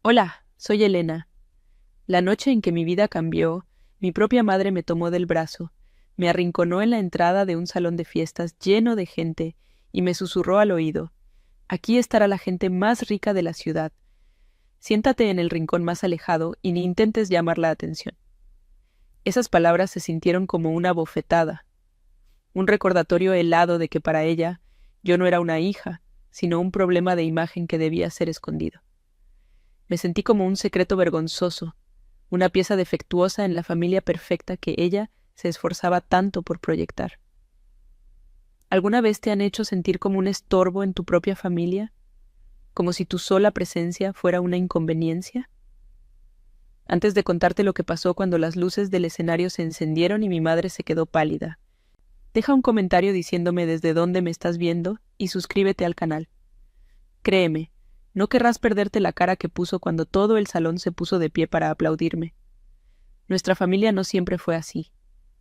Hola, soy Elena. La noche en que mi vida cambió, mi propia madre me tomó del brazo, me arrinconó en la entrada de un salón de fiestas lleno de gente y me susurró al oído: aquí estará la gente más rica de la ciudad. Siéntate en el rincón más alejado y ni intentes llamar la atención. Esas palabras se sintieron como una bofetada, un recordatorio helado de que para ella yo no era una hija, sino un problema de imagen que debía ser escondido. Me sentí como un secreto vergonzoso, una pieza defectuosa en la familia perfecta que ella se esforzaba tanto por proyectar. ¿Alguna vez te han hecho sentir como un estorbo en tu propia familia? ¿Como si tu sola presencia fuera una inconveniencia? Antes de contarte lo que pasó cuando las luces del escenario se encendieron y mi madre se quedó pálida, deja un comentario diciéndome desde dónde me estás viendo y suscríbete al canal. Créeme, no querrás perderte la cara que puso cuando todo el salón se puso de pie para aplaudirme. Nuestra familia no siempre fue así.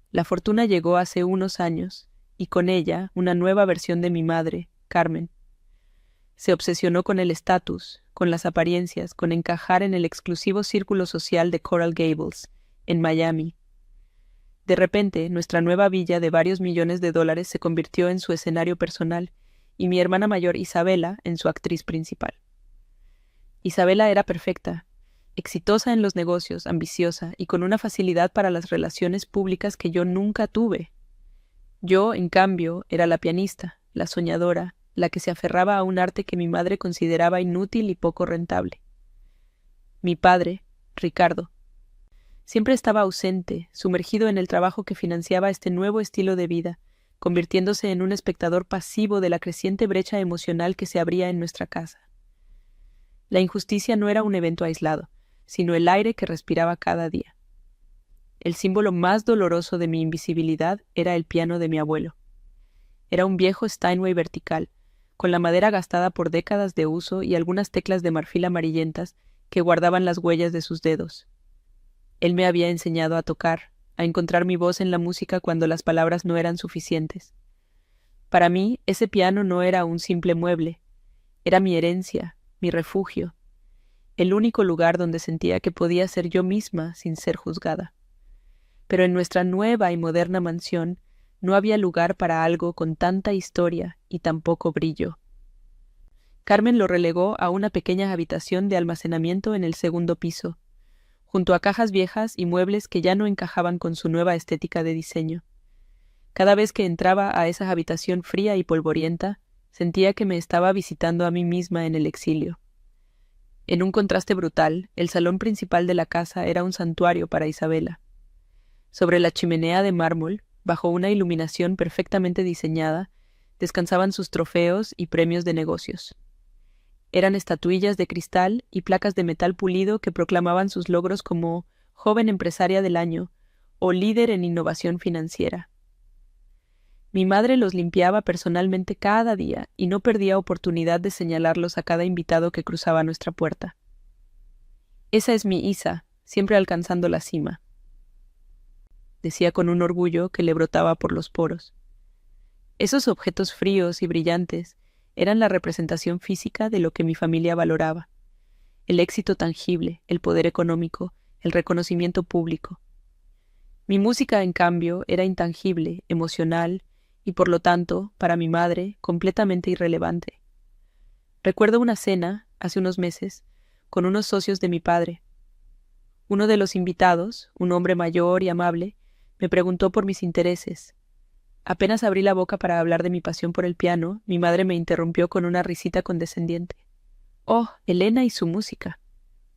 La fortuna llegó hace unos años, y con ella una nueva versión de mi madre, Carmen. Se obsesionó con el estatus, con las apariencias, con encajar en el exclusivo círculo social de Coral Gables, en Miami. De repente, nuestra nueva villa de varios millones de dólares se convirtió en su escenario personal, y mi hermana mayor Isabela en su actriz principal. Isabela era perfecta, exitosa en los negocios, ambiciosa y con una facilidad para las relaciones públicas que yo nunca tuve. Yo, en cambio, era la pianista, la soñadora, la que se aferraba a un arte que mi madre consideraba inútil y poco rentable. Mi padre, Ricardo, siempre estaba ausente, sumergido en el trabajo que financiaba este nuevo estilo de vida, convirtiéndose en un espectador pasivo de la creciente brecha emocional que se abría en nuestra casa. La injusticia no era un evento aislado, sino el aire que respiraba cada día. El símbolo más doloroso de mi invisibilidad era el piano de mi abuelo. Era un viejo Steinway vertical, con la madera gastada por décadas de uso y algunas teclas de marfil amarillentas que guardaban las huellas de sus dedos. Él me había enseñado a tocar, a encontrar mi voz en la música cuando las palabras no eran suficientes. Para mí, ese piano no era un simple mueble, era mi herencia, mi refugio, el único lugar donde sentía que podía ser yo misma sin ser juzgada. Pero en nuestra nueva y moderna mansión no había lugar para algo con tanta historia y tan poco brillo. Carmen lo relegó a una pequeña habitación de almacenamiento en el segundo piso, junto a cajas viejas y muebles que ya no encajaban con su nueva estética de diseño. Cada vez que entraba a esa habitación fría y polvorienta, sentía que me estaba visitando a mí misma en el exilio. En un contraste brutal, el salón principal de la casa era un santuario para Isabela. Sobre la chimenea de mármol, bajo una iluminación perfectamente diseñada, descansaban sus trofeos y premios de negocios. Eran estatuillas de cristal y placas de metal pulido que proclamaban sus logros como joven empresaria del año o líder en innovación financiera. Mi madre los limpiaba personalmente cada día y no perdía oportunidad de señalarlos a cada invitado que cruzaba nuestra puerta. Esa es mi Isa, siempre alcanzando la cima, decía con un orgullo que le brotaba por los poros. Esos objetos fríos y brillantes eran la representación física de lo que mi familia valoraba: el éxito tangible, el poder económico, el reconocimiento público. Mi música, en cambio, era intangible, emocional y, por lo tanto, para mi madre, completamente irrelevante. Recuerdo una cena, hace unos meses, con unos socios de mi padre. Uno de los invitados, un hombre mayor y amable, me preguntó por mis intereses. Apenas abrí la boca para hablar de mi pasión por el piano, mi madre me interrumpió con una risita condescendiente. «Oh, Elena y su música»,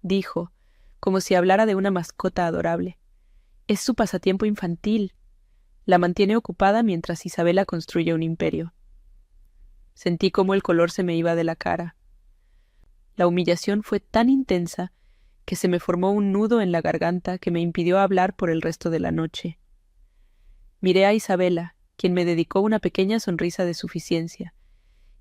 dijo, como si hablara de una mascota adorable. «Es su pasatiempo infantil. La mantiene ocupada mientras Isabela construye un imperio». Sentí cómo el color se me iba de la cara. La humillación fue tan intensa que se me formó un nudo en la garganta que me impidió hablar por el resto de la noche. Miré a Isabela, quien me dedicó una pequeña sonrisa de suficiencia,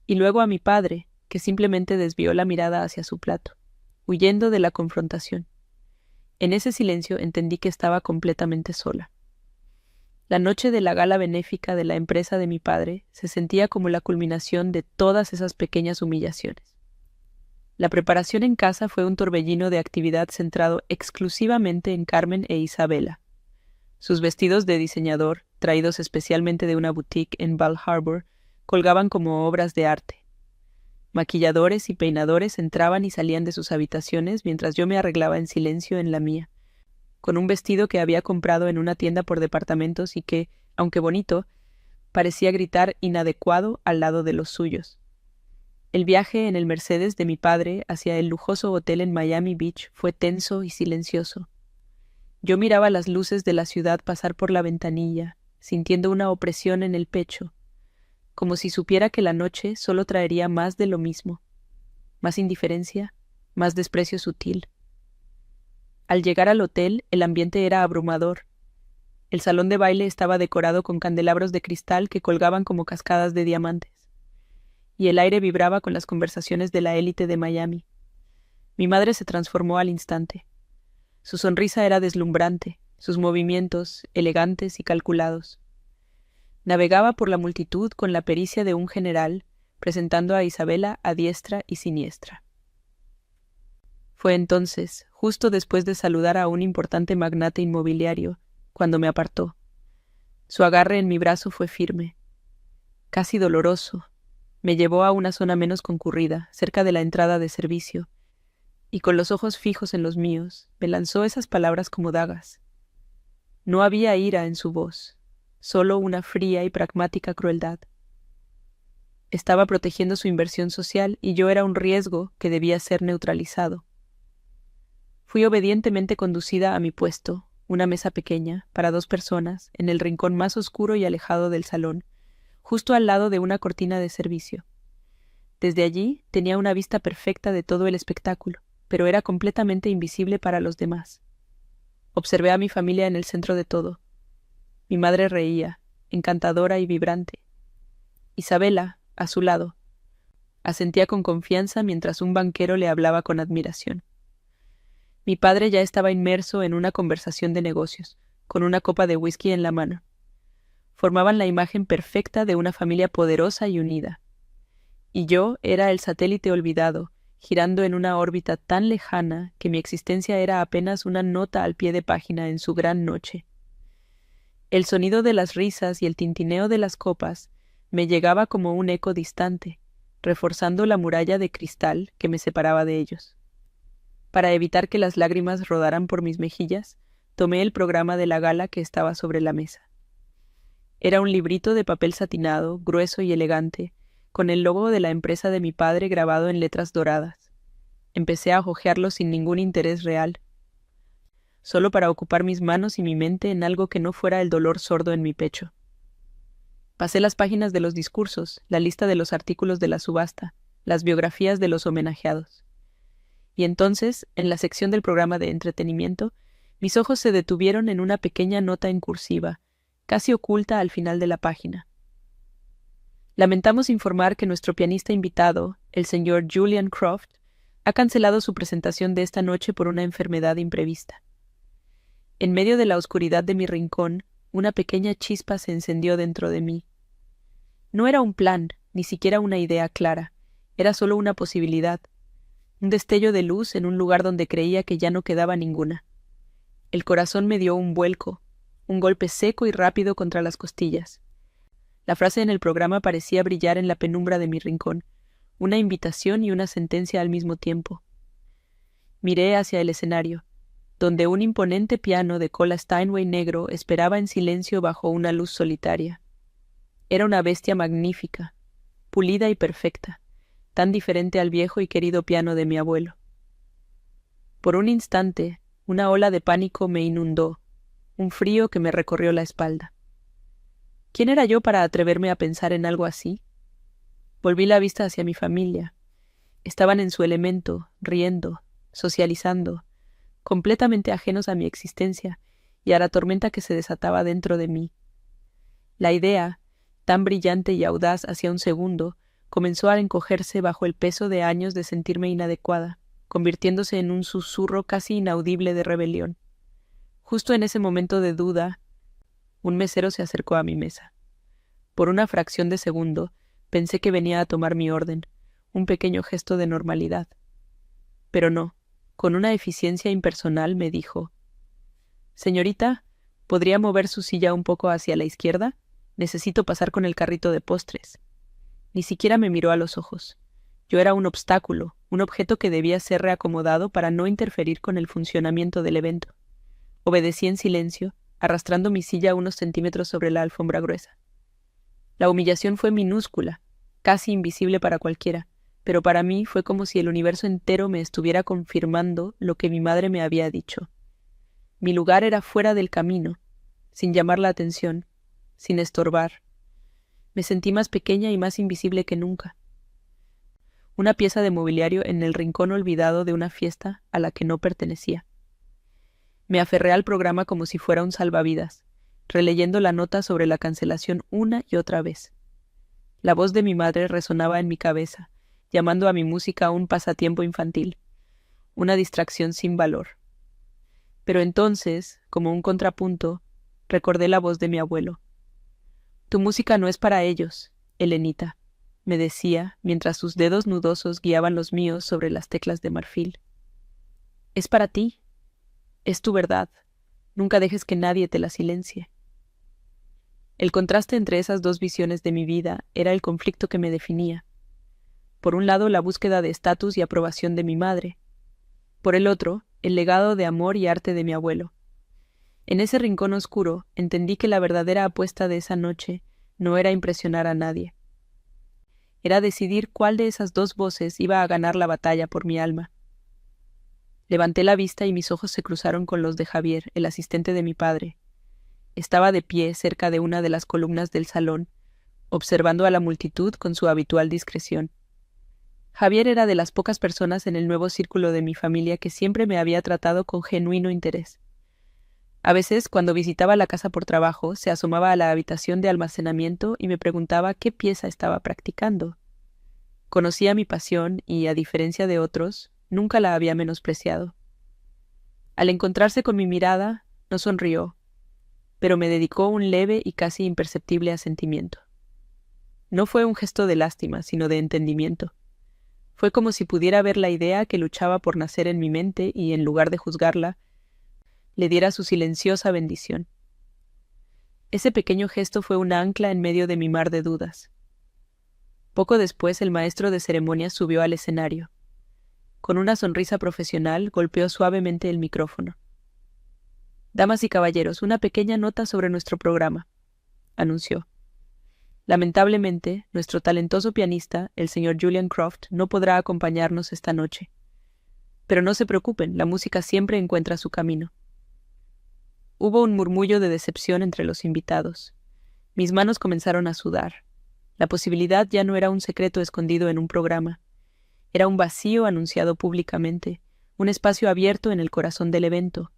y luego a mi padre, que simplemente desvió la mirada hacia su plato, huyendo de la confrontación. En ese silencio entendí que estaba completamente sola. La noche de la gala benéfica de la empresa de mi padre se sentía como la culminación de todas esas pequeñas humillaciones. La preparación en casa fue un torbellino de actividad centrado exclusivamente en Carmen e Isabela. Sus vestidos de diseñador, traídos especialmente de una boutique en Bal Harbour, colgaban como obras de arte. Maquilladores y peinadores entraban y salían de sus habitaciones mientras yo me arreglaba en silencio en la mía, con un vestido que había comprado en una tienda por departamentos y que, aunque bonito, parecía gritar inadecuado al lado de los suyos. El viaje en el Mercedes de mi padre hacia el lujoso hotel en Miami Beach fue tenso y silencioso. Yo miraba las luces de la ciudad pasar por la ventanilla, sintiendo una opresión en el pecho, como si supiera que la noche solo traería más de lo mismo, más indiferencia, más desprecio sutil. Al llegar al hotel, el ambiente era abrumador. El salón de baile estaba decorado con candelabros de cristal que colgaban como cascadas de diamantes, y el aire vibraba con las conversaciones de la élite de Miami. Mi madre se transformó al instante. Su sonrisa era deslumbrante, sus movimientos elegantes y calculados. Navegaba por la multitud con la pericia de un general, presentando a Isabela a diestra y siniestra. Fue entonces, justo después de saludar a un importante magnate inmobiliario, cuando me apartó. Su agarre en mi brazo fue firme, casi doloroso. Me llevó a una zona menos concurrida, cerca de la entrada de servicio, y con los ojos fijos en los míos, me lanzó esas palabras como dagas. No había ira en su voz, solo una fría y pragmática crueldad. Estaba protegiendo su inversión social y yo era un riesgo que debía ser neutralizado. Fui obedientemente conducida a mi puesto, una mesa pequeña, para 2 personas, en el rincón más oscuro y alejado del salón, justo al lado de una cortina de servicio. Desde allí tenía una vista perfecta de todo el espectáculo, pero era completamente invisible para los demás. Observé a mi familia en el centro de todo. Mi madre reía, encantadora y vibrante. Isabela, a su lado, asentía con confianza mientras un banquero le hablaba con admiración. Mi padre ya estaba inmerso en una conversación de negocios, con una copa de whisky en la mano. Formaban la imagen perfecta de una familia poderosa y unida. Y yo era el satélite olvidado, girando en una órbita tan lejana que mi existencia era apenas una nota al pie de página en su gran noche. El sonido de las risas y el tintineo de las copas me llegaba como un eco distante, reforzando la muralla de cristal que me separaba de ellos. Para evitar que las lágrimas rodaran por mis mejillas, tomé el programa de la gala que estaba sobre la mesa. Era un librito de papel satinado, grueso y elegante, con el logo de la empresa de mi padre grabado en letras doradas. Empecé a hojearlo sin ningún interés real, solo para ocupar mis manos y mi mente en algo que no fuera el dolor sordo en mi pecho. Pasé las páginas de los discursos, la lista de los artículos de la subasta, las biografías de los homenajeados. Y entonces, en la sección del programa de entretenimiento, mis ojos se detuvieron en una pequeña nota en cursiva, casi oculta al final de la página. Lamentamos informar que nuestro pianista invitado, el señor Julian Croft, ha cancelado su presentación de esta noche por una enfermedad imprevista. En medio de la oscuridad de mi rincón, una pequeña chispa se encendió dentro de mí. No era un plan, ni siquiera una idea clara, era solo una posibilidad, un destello de luz en un lugar donde creía que ya no quedaba ninguna. El corazón me dio un vuelco, un golpe seco y rápido contra las costillas. La frase en el programa parecía brillar en la penumbra de mi rincón, una invitación y una sentencia al mismo tiempo. Miré hacia el escenario, donde un imponente piano de cola Steinway negro esperaba en silencio bajo una luz solitaria. Era una bestia magnífica, pulida y perfecta, tan diferente al viejo y querido piano de mi abuelo. Por un instante, una ola de pánico me inundó, un frío que me recorrió la espalda. ¿Quién era yo para atreverme a pensar en algo así? Volví la vista hacia mi familia. Estaban en su elemento, riendo, socializando, completamente ajenos a mi existencia y a la tormenta que se desataba dentro de mí. La idea, tan brillante y audaz hacia un segundo, comenzó a encogerse bajo el peso de años de sentirme inadecuada, convirtiéndose en un susurro casi inaudible de rebelión. Justo en ese momento de duda, un mesero se acercó a mi mesa. Por una fracción de segundo, pensé que venía a tomar mi orden, un pequeño gesto de normalidad. Pero no, con una eficiencia impersonal me dijo: «Señorita, ¿podría mover su silla un poco hacia la izquierda? Necesito pasar con el carrito de postres». Ni siquiera me miró a los ojos. Yo era un obstáculo, un objeto que debía ser reacomodado para no interferir con el funcionamiento del evento. Obedecí en silencio, arrastrando mi silla unos centímetros sobre la alfombra gruesa. La humillación fue minúscula, casi invisible para cualquiera, pero para mí fue como si el universo entero me estuviera confirmando lo que mi madre me había dicho. Mi lugar era fuera del camino, sin llamar la atención, sin estorbar. Me sentí más pequeña y más invisible que nunca. Una pieza de mobiliario en el rincón olvidado de una fiesta a la que no pertenecía. Me aferré al programa como si fuera un salvavidas, releyendo la nota sobre la cancelación una y otra vez. La voz de mi madre resonaba en mi cabeza, llamando a mi música un pasatiempo infantil, una distracción sin valor. Pero entonces, como un contrapunto, recordé la voz de mi abuelo. «Tu música no es para ellos, Helenita», me decía, mientras sus dedos nudosos guiaban los míos sobre las teclas de marfil. «Es para ti. Es tu verdad. Nunca dejes que nadie te la silencie». El contraste entre esas dos visiones de mi vida era el conflicto que me definía. Por un lado, la búsqueda de estatus y aprobación de mi madre. Por el otro, el legado de amor y arte de mi abuelo. En ese rincón oscuro, entendí que la verdadera apuesta de esa noche no era impresionar a nadie. Era decidir cuál de esas dos voces iba a ganar la batalla por mi alma. Levanté la vista y mis ojos se cruzaron con los de Javier, el asistente de mi padre. Estaba de pie cerca de una de las columnas del salón, observando a la multitud con su habitual discreción. Javier era de las pocas personas en el nuevo círculo de mi familia que siempre me había tratado con genuino interés. A veces, cuando visitaba la casa por trabajo, se asomaba a la habitación de almacenamiento y me preguntaba qué pieza estaba practicando. Conocía mi pasión y, a diferencia de otros, nunca la había menospreciado. Al encontrarse con mi mirada, no sonrió, pero me dedicó un leve y casi imperceptible asentimiento. No fue un gesto de lástima, sino de entendimiento. Fue como si pudiera ver la idea que luchaba por nacer en mi mente y, en lugar de juzgarla, le diera su silenciosa bendición. Ese pequeño gesto fue un ancla en medio de mi mar de dudas. Poco después el maestro de ceremonias subió al escenario. Con una sonrisa profesional golpeó suavemente el micrófono. «Damas y caballeros, una pequeña nota sobre nuestro programa», anunció. «Lamentablemente, nuestro talentoso pianista, el señor Julian Croft, no podrá acompañarnos esta noche. Pero no se preocupen, la música siempre encuentra su camino». Hubo un murmullo de decepción entre los invitados. Mis manos comenzaron a sudar. La posibilidad ya no era un secreto escondido en un programa. Era un vacío anunciado públicamente, un espacio abierto en el corazón del evento.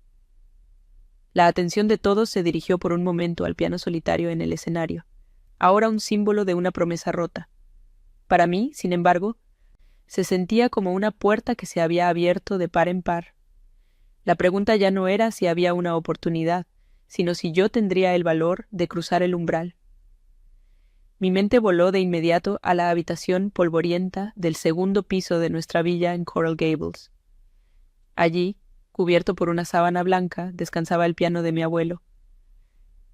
La atención de todos se dirigió por un momento al piano solitario en el escenario, ahora un símbolo de una promesa rota. Para mí, sin embargo, se sentía como una puerta que se había abierto de par en par. La pregunta ya no era si había una oportunidad, sino si yo tendría el valor de cruzar el umbral. Mi mente voló de inmediato a la habitación polvorienta del segundo piso de nuestra villa en Coral Gables. Allí, cubierto por una sábana blanca, descansaba el piano de mi abuelo.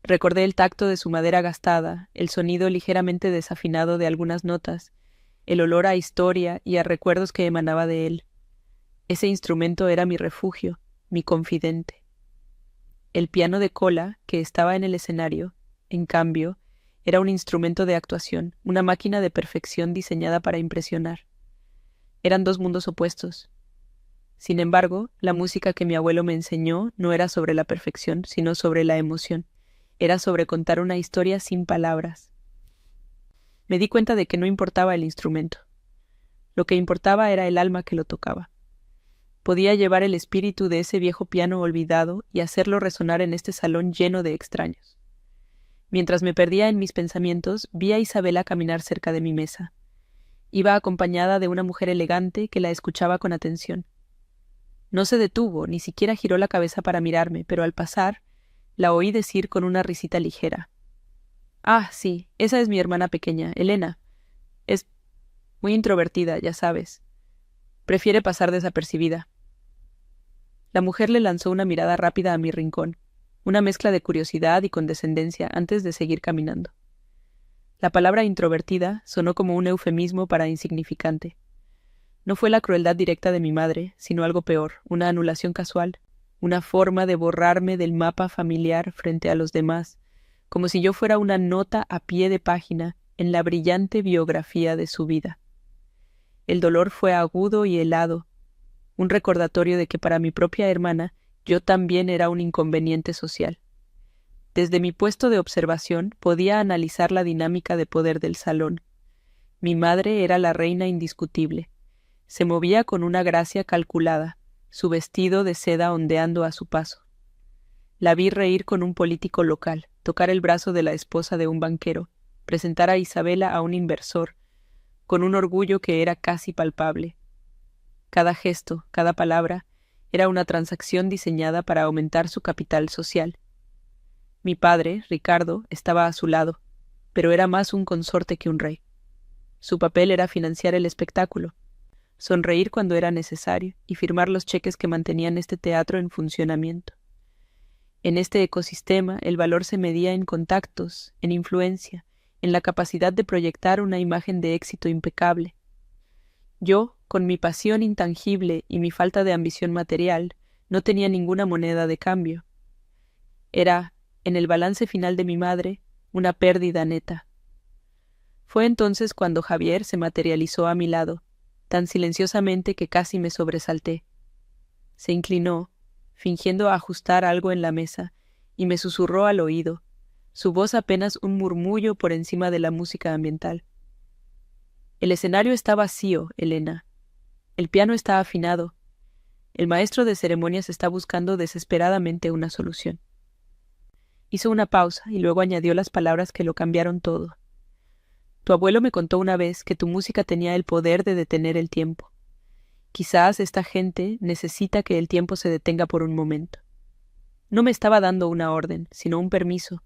Recordé el tacto de su madera gastada, el sonido ligeramente desafinado de algunas notas, el olor a historia y a recuerdos que emanaba de él. Ese instrumento era mi refugio, mi confidente. El piano de cola, que estaba en el escenario, en cambio, era un instrumento de actuación, una máquina de perfección diseñada para impresionar. Eran dos mundos opuestos. Sin embargo, la música que mi abuelo me enseñó no era sobre la perfección, sino sobre la emoción. Era sobre contar una historia sin palabras. Me di cuenta de que no importaba el instrumento. Lo que importaba era el alma que lo tocaba. Podía llevar el espíritu de ese viejo piano olvidado y hacerlo resonar en este salón lleno de extraños. Mientras me perdía en mis pensamientos, vi a Isabela caminar cerca de mi mesa. Iba acompañada de una mujer elegante que la escuchaba con atención. No se detuvo, ni siquiera giró la cabeza para mirarme, pero al pasar, la oí decir con una risita ligera: «Ah, sí, esa es mi hermana pequeña, Elena. Es muy introvertida, ya sabes. Prefiere pasar desapercibida. La mujer le lanzó una mirada rápida a mi rincón, una mezcla de curiosidad y condescendencia antes de seguir caminando. La palabra introvertida sonó como un eufemismo para insignificante. No fue la crueldad directa de mi madre, sino algo peor, una anulación casual, una forma de borrarme del mapa familiar frente a los demás, como si yo fuera una nota a pie de página en la brillante biografía de su vida. El dolor fue agudo y helado, un recordatorio de que para mi propia hermana yo también era un inconveniente social. Desde mi puesto de observación podía analizar la dinámica de poder del salón. Mi madre era la reina indiscutible. Se movía con una gracia calculada, su vestido de seda ondeando a su paso. La vi reír con un político local, tocar el brazo de la esposa de un banquero, presentar a Isabela a un inversor, con un orgullo que era casi palpable. Cada gesto, cada palabra, era una transacción diseñada para aumentar su capital social. Mi padre, Ricardo, estaba a su lado, pero era más un consorte que un rey. Su papel era financiar el espectáculo, sonreír cuando era necesario y firmar los cheques que mantenían este teatro en funcionamiento. En este ecosistema, el valor se medía en contactos, en influencia, en la capacidad de proyectar una imagen de éxito impecable. Yo, con mi pasión intangible y mi falta de ambición material, no tenía ninguna moneda de cambio. Era, en el balance final de mi madre, una pérdida neta. Fue entonces cuando Javier se materializó a mi lado, tan silenciosamente que casi me sobresalté. Se inclinó, fingiendo ajustar algo en la mesa, y me susurró al oído, su voz apenas un murmullo por encima de la música ambiental. El escenario está vacío, Elena. El piano está afinado. El maestro de ceremonias está buscando desesperadamente una solución. Hizo una pausa y luego añadió las palabras que lo cambiaron todo. Tu abuelo me contó una vez que tu música tenía el poder de detener el tiempo. Quizás esta gente necesita que el tiempo se detenga por un momento. No me estaba dando una orden, sino un permiso.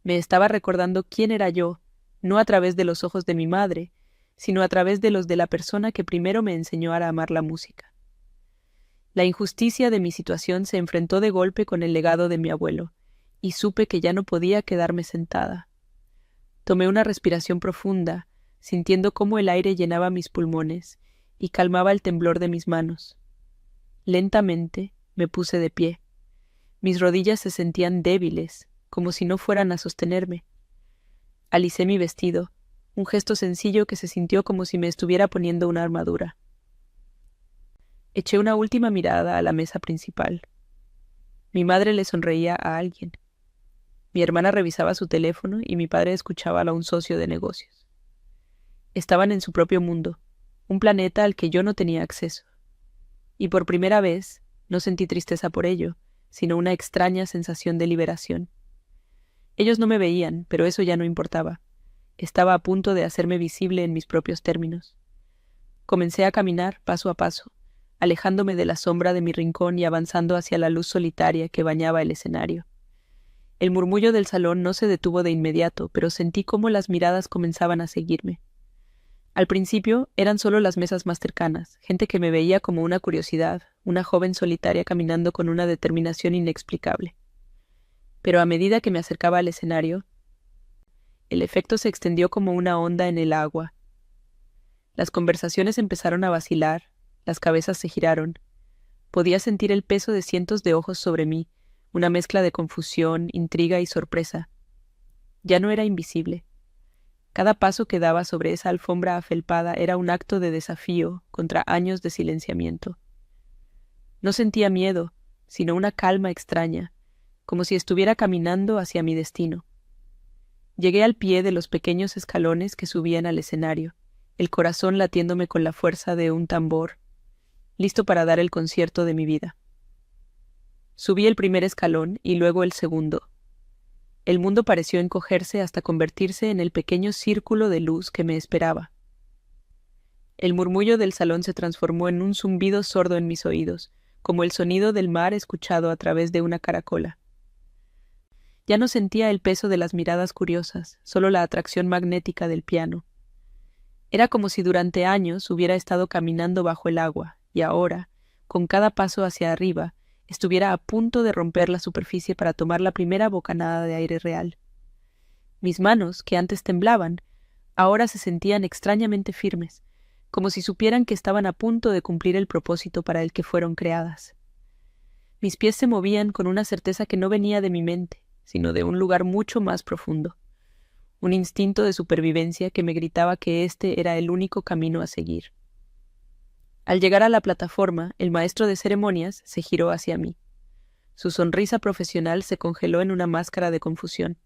Me estaba recordando quién era yo, no a través de los ojos de mi madre, sino a través de los de la persona que primero me enseñó a amar la música. La injusticia de mi situación se enfrentó de golpe con el legado de mi abuelo, y supe que ya no podía quedarme sentada. Tomé una respiración profunda, sintiendo cómo el aire llenaba mis pulmones y calmaba el temblor de mis manos. Lentamente me puse de pie. Mis rodillas se sentían débiles, como si no fueran a sostenerme. Alicé mi vestido, un gesto sencillo que se sintió como si me estuviera poniendo una armadura. Eché una última mirada a la mesa principal. Mi madre le sonreía a alguien. Mi hermana revisaba su teléfono y mi padre escuchaba a un socio de negocios. Estaban en su propio mundo, un planeta al que yo no tenía acceso. Y por primera vez no sentí tristeza por ello, sino una extraña sensación de liberación. Ellos no me veían, pero eso ya no importaba. Estaba a punto de hacerme visible en mis propios términos. Comencé a caminar paso a paso, alejándome de la sombra de mi rincón y avanzando hacia la luz solitaria que bañaba el escenario. El murmullo del salón no se detuvo de inmediato, pero sentí cómo las miradas comenzaban a seguirme. Al principio eran solo las mesas más cercanas, gente que me veía como una curiosidad, una joven solitaria caminando con una determinación inexplicable. Pero a medida que me acercaba al escenario, el efecto se extendió como una onda en el agua. Las conversaciones empezaron a vacilar, las cabezas se giraron. Podía sentir el peso de cientos de ojos sobre mí, una mezcla de confusión, intriga y sorpresa. Ya no era invisible. Cada paso que daba sobre esa alfombra afelpada era un acto de desafío contra años de silenciamiento. No sentía miedo, sino una calma extraña, como si estuviera caminando hacia mi destino. Llegué al pie de los pequeños escalones que subían al escenario, el corazón latiéndome con la fuerza de un tambor, listo para dar el concierto de mi vida. Subí el primer escalón y luego el segundo. El mundo pareció encogerse hasta convertirse en el pequeño círculo de luz que me esperaba. El murmullo del salón se transformó en un zumbido sordo en mis oídos, como el sonido del mar escuchado a través de una caracola. Ya no sentía el peso de las miradas curiosas, solo la atracción magnética del piano. Era como si durante años hubiera estado caminando bajo el agua, y ahora, con cada paso hacia arriba, estuviera a punto de romper la superficie para tomar la primera bocanada de aire real. Mis manos, que antes temblaban, ahora se sentían extrañamente firmes, como si supieran que estaban a punto de cumplir el propósito para el que fueron creadas. Mis pies se movían con una certeza que no venía de mi mente, sino de un lugar mucho más profundo, un instinto de supervivencia que me gritaba que este era el único camino a seguir. Al llegar a la plataforma, el maestro de ceremonias se giró hacia mí. Su sonrisa profesional se congeló en una máscara de confusión.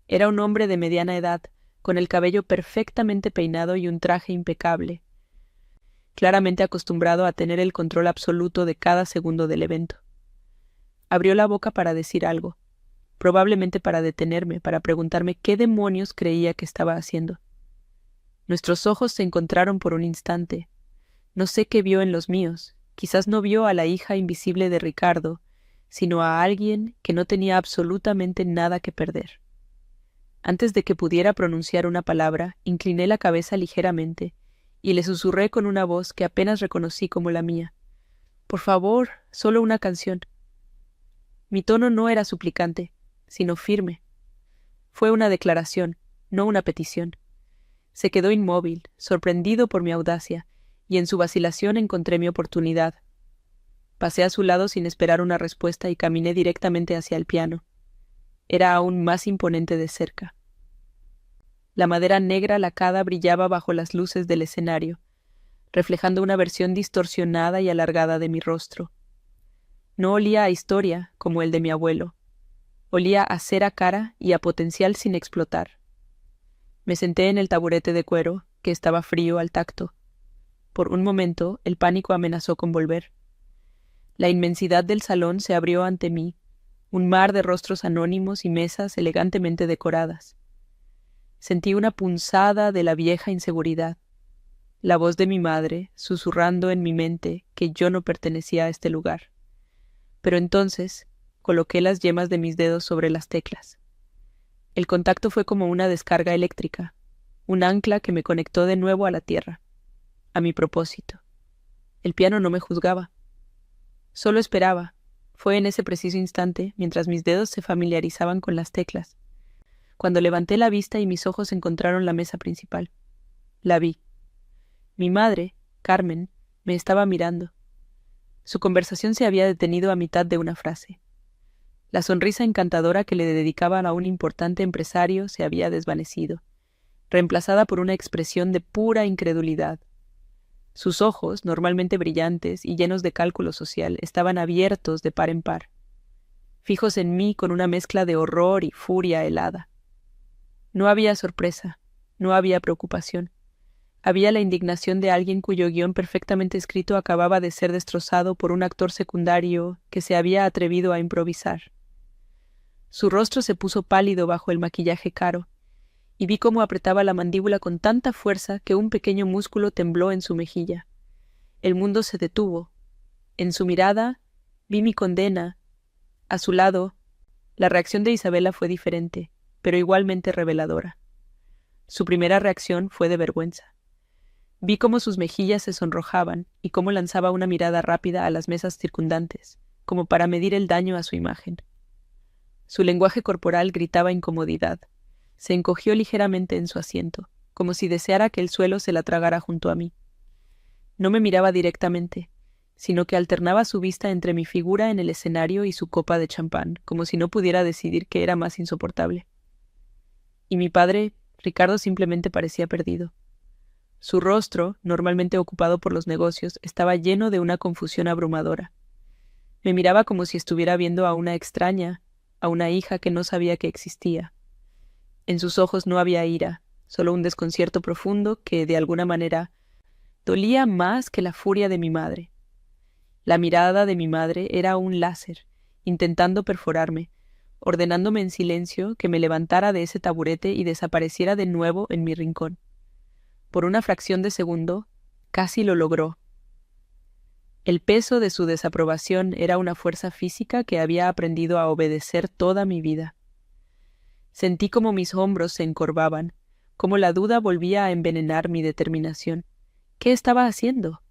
Era un hombre de mediana edad, con el cabello perfectamente peinado y un traje impecable, claramente acostumbrado a tener el control absoluto de cada segundo del evento. Abrió la boca para decir algo, probablemente para detenerme, para preguntarme qué demonios creía que estaba haciendo. Nuestros ojos se encontraron por un instante. No sé qué vio en los míos. Quizás no vio a la hija invisible de Ricardo, sino a alguien que no tenía absolutamente nada que perder. Antes de que pudiera pronunciar una palabra, incliné la cabeza ligeramente y le susurré con una voz que apenas reconocí como la mía. «Por favor, solo una canción». Mi tono no era suplicante, sino firme. Fue una declaración, no una petición. Se quedó inmóvil, sorprendido por mi audacia, y en su vacilación encontré mi oportunidad. Pasé a su lado sin esperar una respuesta y caminé directamente hacia el piano. Era aún más imponente de cerca. La madera negra lacada brillaba bajo las luces del escenario, reflejando una versión distorsionada y alargada de mi rostro. No olía a historia como el de mi abuelo. Olía a cera cara y a potencial sin explotar. Me senté en el taburete de cuero, que estaba frío al tacto. Por un momento, el pánico amenazó con volver. La inmensidad del salón se abrió ante mí, un mar de rostros anónimos y mesas elegantemente decoradas. Sentí una punzada de la vieja inseguridad, la voz de mi madre susurrando en mi mente que yo no pertenecía a este lugar. Pero entonces coloqué las yemas de mis dedos sobre las teclas. El contacto fue como una descarga eléctrica, un ancla que me conectó de nuevo a la tierra, a mi propósito. El piano no me juzgaba. Solo esperaba. Fue en ese preciso instante, mientras mis dedos se familiarizaban con las teclas, cuando levanté la vista y mis ojos encontraron la mesa principal. La vi. Mi madre, Carmen, me estaba mirando. Su conversación se había detenido a mitad de una frase. La sonrisa encantadora que le dedicaban a un importante empresario se había desvanecido, reemplazada por una expresión de pura incredulidad. Sus ojos, normalmente brillantes y llenos de cálculo social, estaban abiertos de par en par, fijos en mí con una mezcla de horror y furia helada. No había sorpresa, no había preocupación. Había la indignación de alguien cuyo guión perfectamente escrito acababa de ser destrozado por un actor secundario que se había atrevido a improvisar. Su rostro se puso pálido bajo el maquillaje caro, y vi cómo apretaba la mandíbula con tanta fuerza que un pequeño músculo tembló en su mejilla. El mundo se detuvo. En su mirada vi mi condena. A su lado, la reacción de Isabela fue diferente, pero igualmente reveladora. Su primera reacción fue de vergüenza. Vi cómo sus mejillas se sonrojaban y cómo lanzaba una mirada rápida a las mesas circundantes, como para medir el daño a su imagen. Su lenguaje corporal gritaba incomodidad. Se encogió ligeramente en su asiento, como si deseara que el suelo se la tragara junto a mí. No me miraba directamente, sino que alternaba su vista entre mi figura en el escenario y su copa de champán, como si no pudiera decidir qué era más insoportable. Y mi padre, Ricardo, simplemente parecía perdido. Su rostro, normalmente ocupado por los negocios, estaba lleno de una confusión abrumadora. Me miraba como si estuviera viendo a una extraña, a una hija que no sabía que existía. En sus ojos no había ira, solo un desconcierto profundo que, de alguna manera, dolía más que la furia de mi madre. La mirada de mi madre era un láser, intentando perforarme, ordenándome en silencio que me levantara de ese taburete y desapareciera de nuevo en mi rincón. Por una fracción de segundo, casi lo logró. El peso de su desaprobación era una fuerza física que había aprendido a obedecer toda mi vida. Sentí como mis hombros se encorvaban, cómo la duda volvía a envenenar mi determinación. ¿Qué estaba haciendo?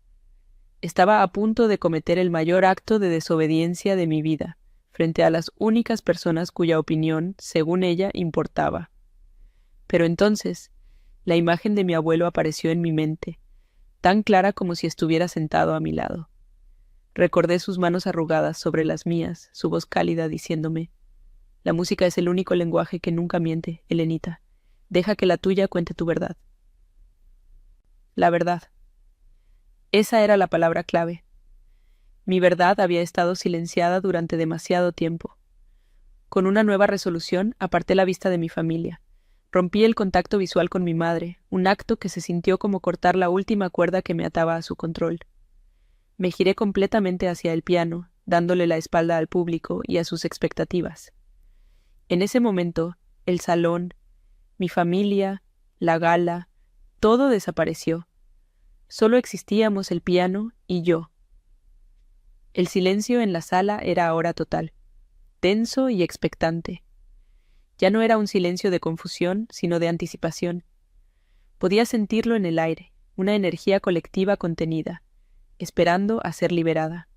Estaba a punto de cometer el mayor acto de desobediencia de mi vida, frente a las únicas personas cuya opinión, según ella, importaba. Pero entonces, la imagen de mi abuelo apareció en mi mente, tan clara como si estuviera sentado a mi lado. Recordé sus manos arrugadas sobre las mías, su voz cálida diciéndome: «La música es el único lenguaje que nunca miente, Elenita. Deja que la tuya cuente tu verdad». La verdad. Esa era la palabra clave. Mi verdad había estado silenciada durante demasiado tiempo. Con una nueva resolución, aparté la vista de mi familia. Rompí el contacto visual con mi madre, un acto que se sintió como cortar la última cuerda que me ataba a su control. Me giré completamente hacia el piano, dándole la espalda al público y a sus expectativas. En ese momento, el salón, mi familia, la gala, todo desapareció. Solo existíamos el piano y yo. El silencio en la sala era ahora total, tenso y expectante. Ya no era un silencio de confusión, sino de anticipación. Podía sentirlo en el aire, una energía colectiva contenida, esperando a ser liberada.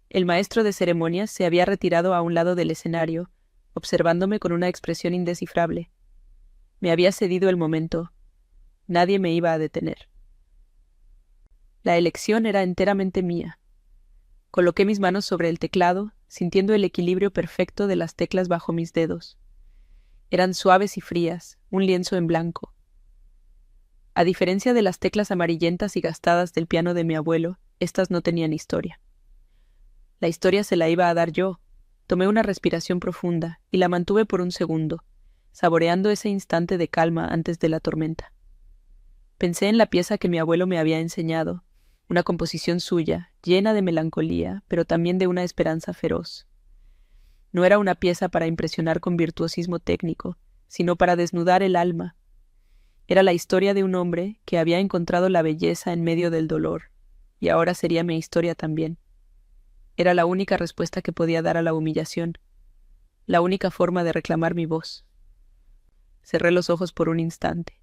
El maestro de ceremonias se había retirado a un lado del escenario, observándome con una expresión indescifrable. Me había cedido el momento. Nadie me iba a detener. La elección era enteramente mía. Coloqué mis manos sobre el teclado, sintiendo el equilibrio perfecto de las teclas bajo mis dedos. Eran suaves y frías, un lienzo en blanco. A diferencia de las teclas amarillentas y gastadas del piano de mi abuelo, estas no tenían historia. La historia se la iba a dar yo. Tomé una respiración profunda y la mantuve por un segundo, saboreando ese instante de calma antes de la tormenta. Pensé en la pieza que mi abuelo me había enseñado, una composición suya, llena de melancolía, pero también de una esperanza feroz. No era una pieza para impresionar con virtuosismo técnico, sino para desnudar el alma. Era la historia de un hombre que había encontrado la belleza en medio del dolor, y ahora sería mi historia también. Era la única respuesta que podía dar a la humillación, la única forma de reclamar mi voz. Cerré los ojos por un instante.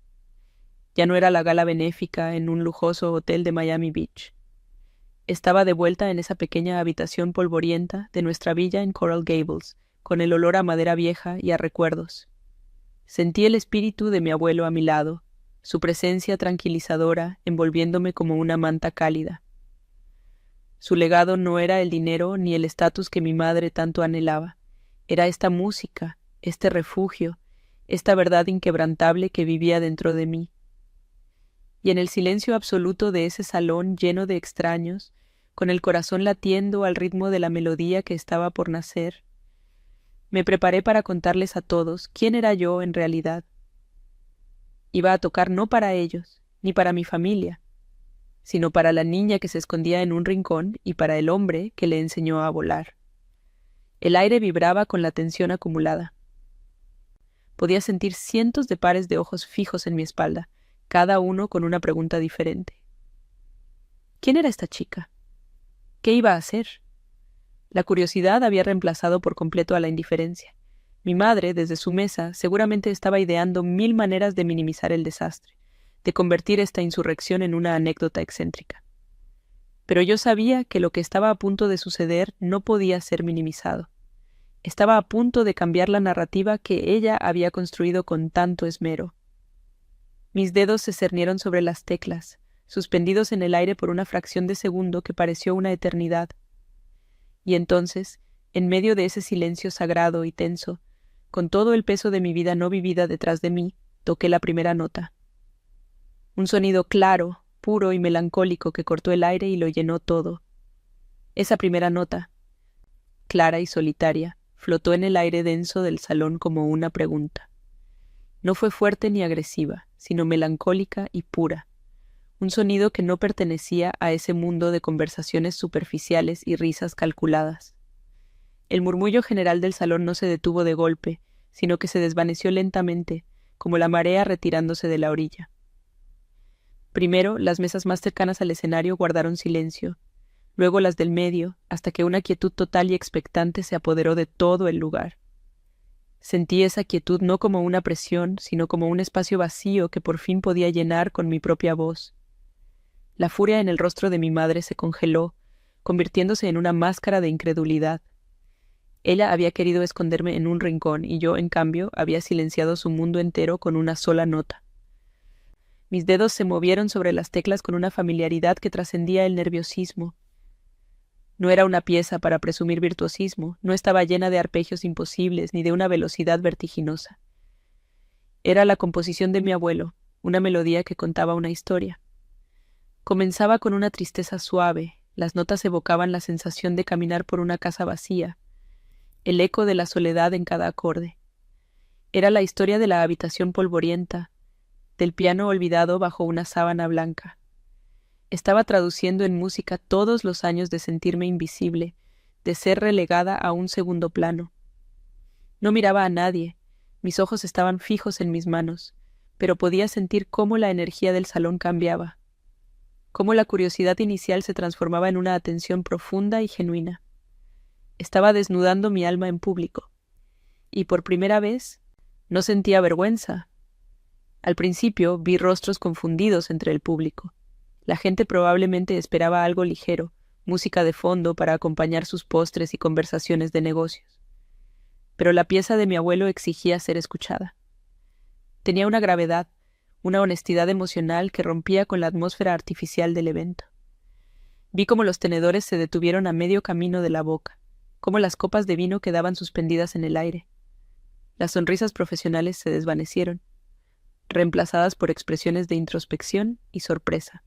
Ya no era la gala benéfica en un lujoso hotel de Miami Beach. Estaba de vuelta en esa pequeña habitación polvorienta de nuestra villa en Coral Gables, con el olor a madera vieja y a recuerdos. Sentí el espíritu de mi abuelo a mi lado, su presencia tranquilizadora envolviéndome como una manta cálida. Su legado no era el dinero ni el estatus que mi madre tanto anhelaba. Era esta música, este refugio, esta verdad inquebrantable que vivía dentro de mí. Y en el silencio absoluto de ese salón lleno de extraños, con el corazón latiendo al ritmo de la melodía que estaba por nacer, me preparé para contarles a todos quién era yo en realidad. Iba a tocar no para ellos, ni para mi familia, sino para la niña que se escondía en un rincón y para el hombre que le enseñó a volar. El aire vibraba con la tensión acumulada. Podía sentir cientos de pares de ojos fijos en mi espalda, cada uno con una pregunta diferente. ¿Quién era esta chica? ¿Qué iba a hacer? La curiosidad había reemplazado por completo a la indiferencia. Mi madre, desde su mesa, seguramente estaba ideando 1000 maneras de minimizar el desastre, de convertir esta insurrección en una anécdota excéntrica. Pero yo sabía que lo que estaba a punto de suceder no podía ser minimizado. Estaba a punto de cambiar la narrativa que ella había construido con tanto esmero. Mis dedos se cernieron sobre las teclas, suspendidos en el aire por una fracción de segundo que pareció una eternidad. Y entonces, en medio de ese silencio sagrado y tenso, con todo el peso de mi vida no vivida detrás de mí, toqué la primera nota. Un sonido claro, puro y melancólico que cortó el aire y lo llenó todo. Esa primera nota, clara y solitaria, flotó en el aire denso del salón como una pregunta. No fue fuerte ni agresiva, sino melancólica y pura. Un sonido que no pertenecía a ese mundo de conversaciones superficiales y risas calculadas. El murmullo general del salón no se detuvo de golpe, sino que se desvaneció lentamente, como la marea retirándose de la orilla. Primero, las mesas más cercanas al escenario guardaron silencio, luego las del medio, hasta que una quietud total y expectante se apoderó de todo el lugar. Sentí esa quietud no como una presión, sino como un espacio vacío que por fin podía llenar con mi propia voz. La furia en el rostro de mi madre se congeló, convirtiéndose en una máscara de incredulidad. Ella había querido esconderme en un rincón y yo, en cambio, había silenciado su mundo entero con una sola nota. Mis dedos se movieron sobre las teclas con una familiaridad que trascendía el nerviosismo. No era una pieza para presumir virtuosismo, no estaba llena de arpegios imposibles ni de una velocidad vertiginosa. Era la composición de mi abuelo, una melodía que contaba una historia. Comenzaba con una tristeza suave, las notas evocaban la sensación de caminar por una casa vacía, el eco de la soledad en cada acorde. Era la historia de la habitación polvorienta, del piano olvidado bajo una sábana blanca. Estaba traduciendo en música todos los años de sentirme invisible, de ser relegada a un segundo plano. No miraba a nadie, mis ojos estaban fijos en mis manos, pero podía sentir cómo la energía del salón cambiaba, cómo la curiosidad inicial se transformaba en una atención profunda y genuina. Estaba desnudando mi alma en público, y por primera vez no sentía vergüenza. Al principio vi rostros confundidos entre el público. La gente probablemente esperaba algo ligero, música de fondo para acompañar sus postres y conversaciones de negocios. Pero la pieza de mi abuelo exigía ser escuchada. Tenía una gravedad, una honestidad emocional que rompía con la atmósfera artificial del evento. Vi cómo los tenedores se detuvieron a medio camino de la boca, cómo las copas de vino quedaban suspendidas en el aire. Las sonrisas profesionales se desvanecieron, reemplazadas por expresiones de introspección y sorpresa.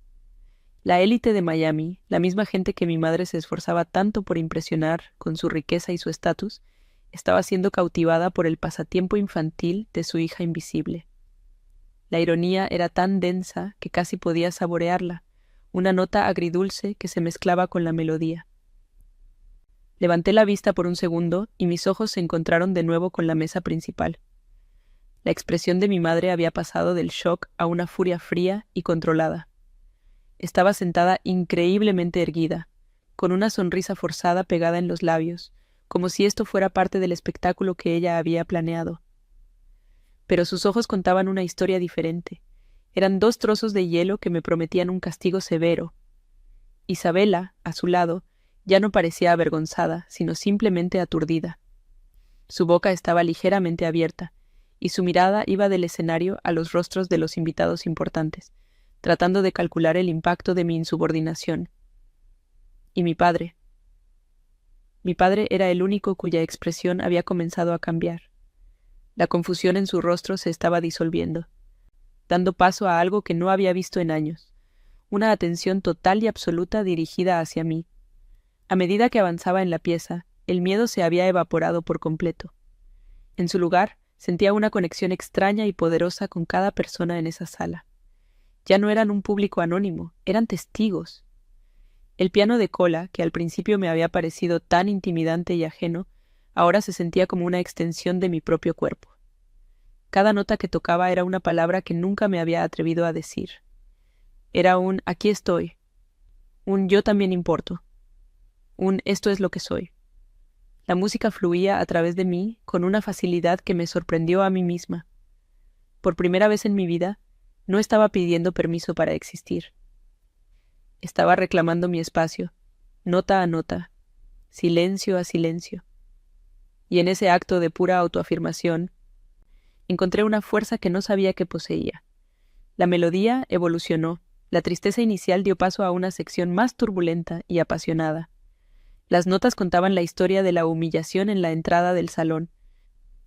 La élite de Miami, la misma gente que mi madre se esforzaba tanto por impresionar con su riqueza y su estatus, estaba siendo cautivada por el pasatiempo infantil de su hija invisible. La ironía era tan densa que casi podía saborearla, una nota agridulce que se mezclaba con la melodía. Levanté la vista por un segundo y mis ojos se encontraron de nuevo con la mesa principal. La expresión de mi madre había pasado del shock a una furia fría y controlada. Estaba sentada increíblemente erguida, con una sonrisa forzada pegada en los labios, como si esto fuera parte del espectáculo que ella había planeado. Pero sus ojos contaban una historia diferente. Eran 2 trozos de hielo que me prometían un castigo severo. Isabela, a su lado, ya no parecía avergonzada, sino simplemente aturdida. Su boca estaba ligeramente abierta, y su mirada iba del escenario a los rostros de los invitados importantes, tratando de calcular el impacto de mi insubordinación. Y mi padre. Mi padre era el único cuya expresión había comenzado a cambiar. La confusión en su rostro se estaba disolviendo, dando paso a algo que no había visto en años, una atención total y absoluta dirigida hacia mí. A medida que avanzaba en la pieza, el miedo se había evaporado por completo. En su lugar, sentía una conexión extraña y poderosa con cada persona en esa sala. Ya no eran un público anónimo, eran testigos. El piano de cola, que al principio me había parecido tan intimidante y ajeno, ahora se sentía como una extensión de mi propio cuerpo. Cada nota que tocaba era una palabra que nunca me había atrevido a decir. Era un «aquí estoy», un «yo también importo», un «esto es lo que soy». La música fluía a través de mí con una facilidad que me sorprendió a mí misma. Por primera vez en mi vida, no estaba pidiendo permiso para existir. Estaba reclamando mi espacio, nota a nota, silencio a silencio. Y en ese acto de pura autoafirmación, encontré una fuerza que no sabía que poseía. La melodía evolucionó, la tristeza inicial dio paso a una sección más turbulenta y apasionada. Las notas contaban la historia de la humillación en la entrada del salón,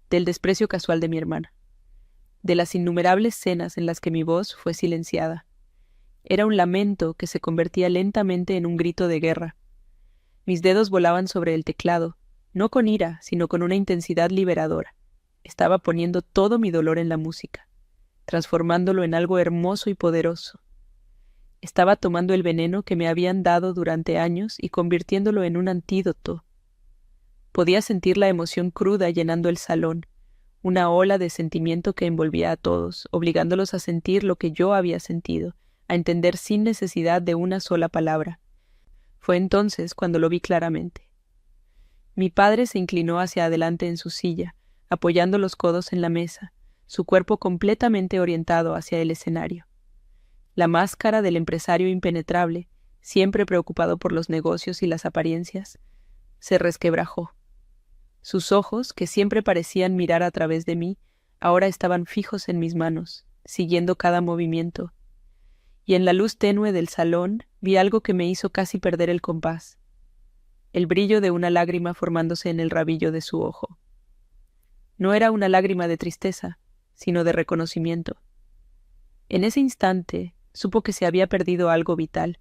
del desprecio casual de mi hermana, de las innumerables cenas en las que mi voz fue silenciada. Era un lamento que se convertía lentamente en un grito de guerra. Mis dedos volaban sobre el teclado, no con ira, sino con una intensidad liberadora. Estaba poniendo todo mi dolor en la música, transformándolo en algo hermoso y poderoso. Estaba tomando el veneno que me habían dado durante años y convirtiéndolo en un antídoto. Podía sentir la emoción cruda llenando el salón, una ola de sentimiento que envolvía a todos, obligándolos a sentir lo que yo había sentido, a entender sin necesidad de una sola palabra. Fue entonces cuando lo vi claramente. Mi padre se inclinó hacia adelante en su silla, apoyando los codos en la mesa, su cuerpo completamente orientado hacia el escenario. La máscara del empresario impenetrable, siempre preocupado por los negocios y las apariencias, se resquebrajó. Sus ojos, que siempre parecían mirar a través de mí, ahora estaban fijos en mis manos, siguiendo cada movimiento. Y en la luz tenue del salón vi algo que me hizo casi perder el compás: el brillo de una lágrima formándose en el rabillo de su ojo. No era una lágrima de tristeza, sino de reconocimiento. En ese instante supo que se había perdido algo vital,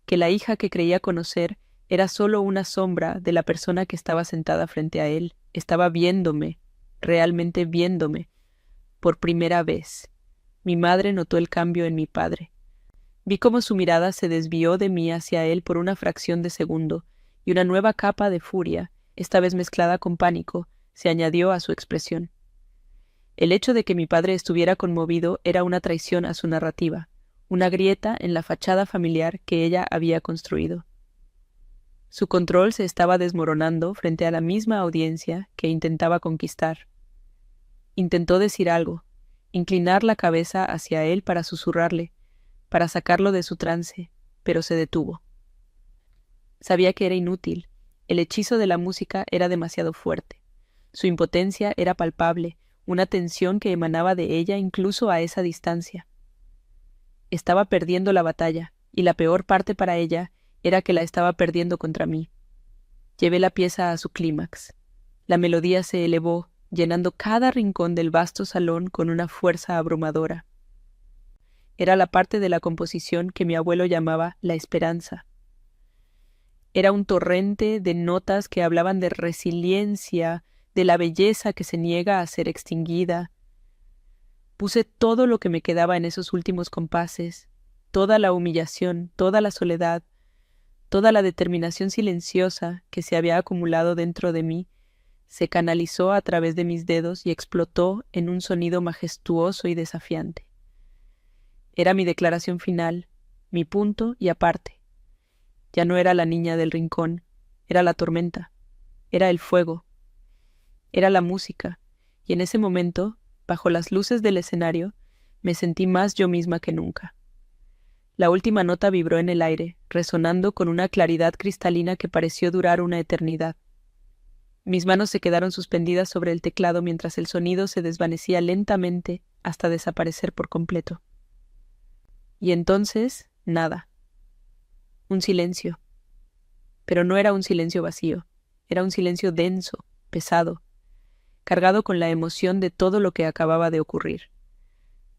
que la hija que creía conocer era solo una sombra de la persona que estaba sentada frente a él. Estaba viéndome, realmente viéndome, por primera vez. Mi madre notó el cambio en mi padre. Vi cómo su mirada se desvió de mí hacia él por una fracción de segundo, y una nueva capa de furia, esta vez mezclada con pánico, se añadió a su expresión. El hecho de que mi padre estuviera conmovido era una traición a su narrativa, una grieta en la fachada familiar que ella había construido. Su control se estaba desmoronando frente a la misma audiencia que intentaba conquistar. Intentó decir algo, inclinar la cabeza hacia él para susurrarle, para sacarlo de su trance, pero se detuvo. Sabía que era inútil. El hechizo de la música era demasiado fuerte. Su impotencia era palpable, una tensión que emanaba de ella incluso a esa distancia. Estaba perdiendo la batalla, y la peor parte para ella era que la estaba perdiendo contra mí. Llevé la pieza a su clímax. La melodía se elevó, llenando cada rincón del vasto salón con una fuerza abrumadora. Era la parte de la composición que mi abuelo llamaba la esperanza. Era un torrente de notas que hablaban de resiliencia, de la belleza que se niega a ser extinguida. Puse todo lo que me quedaba en esos últimos compases, toda la humillación, toda la soledad, toda la determinación silenciosa que se había acumulado dentro de mí, se canalizó a través de mis dedos y explotó en un sonido majestuoso y desafiante. Era mi declaración final, mi punto y aparte. Ya no era la niña del rincón, era la tormenta, era el fuego, era la música, y en ese momento, bajo las luces del escenario, me sentí más yo misma que nunca. La última nota vibró en el aire, resonando con una claridad cristalina que pareció durar una eternidad. Mis manos se quedaron suspendidas sobre el teclado mientras el sonido se desvanecía lentamente hasta desaparecer por completo. Y entonces, nada. Un silencio. Pero no era un silencio vacío, era un silencio denso, pesado, cargado con la emoción de todo lo que acababa de ocurrir.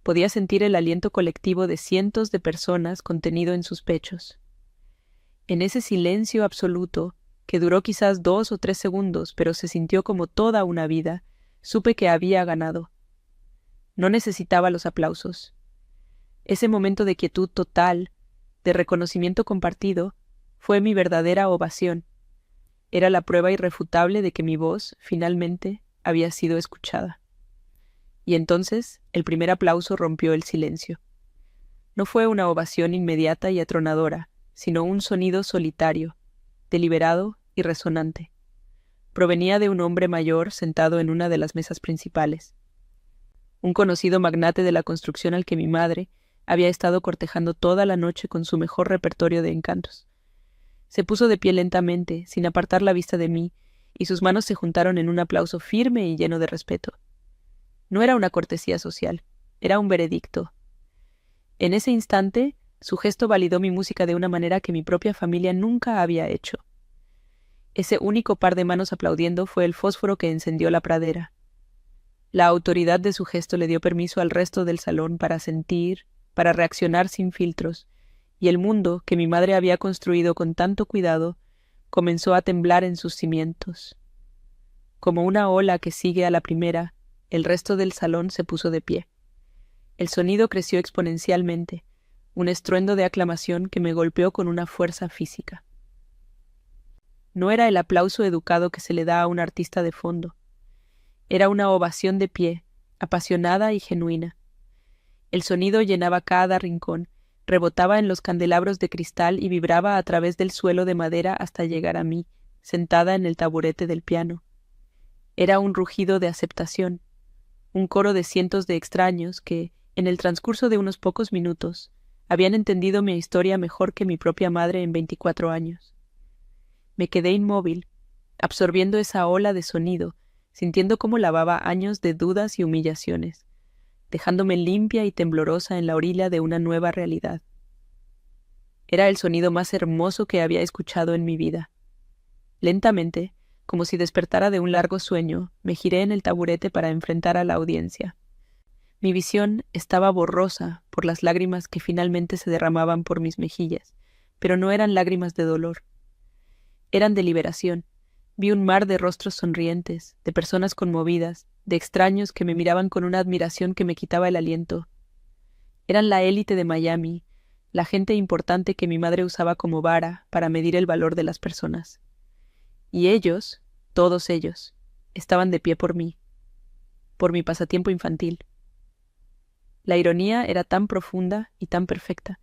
Podía sentir el aliento colectivo de cientos de personas contenido en sus pechos. En ese silencio absoluto, que duró quizás 2 o 3 segundos, pero se sintió como toda una vida, supe que había ganado. No necesitaba los aplausos. Ese momento de quietud total, de reconocimiento compartido, fue mi verdadera ovación. Era la prueba irrefutable de que mi voz, finalmente, había sido escuchada. Y entonces el primer aplauso rompió el silencio. No fue una ovación inmediata y atronadora, sino un sonido solitario, deliberado y resonante. Provenía de un hombre mayor sentado en una de las mesas principales. Un conocido magnate de la construcción al que mi madre había estado cortejando toda la noche con su mejor repertorio de encantos. Se puso de pie lentamente, sin apartar la vista de mí, y sus manos se juntaron en un aplauso firme y lleno de respeto. No era una cortesía social, era un veredicto. En ese instante, su gesto validó mi música de una manera que mi propia familia nunca había hecho. Ese único par de manos aplaudiendo fue el fósforo que encendió la pradera. La autoridad de su gesto le dio permiso al resto del salón para sentir, para reaccionar sin filtros, y el mundo que mi madre había construido con tanto cuidado comenzó a temblar en sus cimientos. Como una ola que sigue a la primera, el resto del salón se puso de pie. El sonido creció exponencialmente, un estruendo de aclamación que me golpeó con una fuerza física. No era el aplauso educado que se le da a un artista de fondo. Era una ovación de pie, apasionada y genuina. El sonido llenaba cada rincón, rebotaba en los candelabros de cristal y vibraba a través del suelo de madera hasta llegar a mí, sentada en el taburete del piano. Era un rugido de aceptación, un coro de cientos de extraños que, en el transcurso de unos pocos minutos, habían entendido mi historia mejor que mi propia madre en 24 años. Me quedé inmóvil, absorbiendo esa ola de sonido, sintiendo cómo lavaba años de dudas y humillaciones, dejándome limpia y temblorosa en la orilla de una nueva realidad. Era el sonido más hermoso que había escuchado en mi vida. Lentamente, como si despertara de un largo sueño, me giré en el taburete para enfrentar a la audiencia. Mi visión estaba borrosa por las lágrimas que finalmente se derramaban por mis mejillas, pero no eran lágrimas de dolor. Eran de liberación. Vi un mar de rostros sonrientes, de personas conmovidas, de extraños que me miraban con una admiración que me quitaba el aliento. Eran la élite de Miami, la gente importante que mi madre usaba como vara para medir el valor de las personas. Y ellos, todos ellos, estaban de pie por mí, por mi pasatiempo infantil. La ironía era tan profunda y tan perfecta,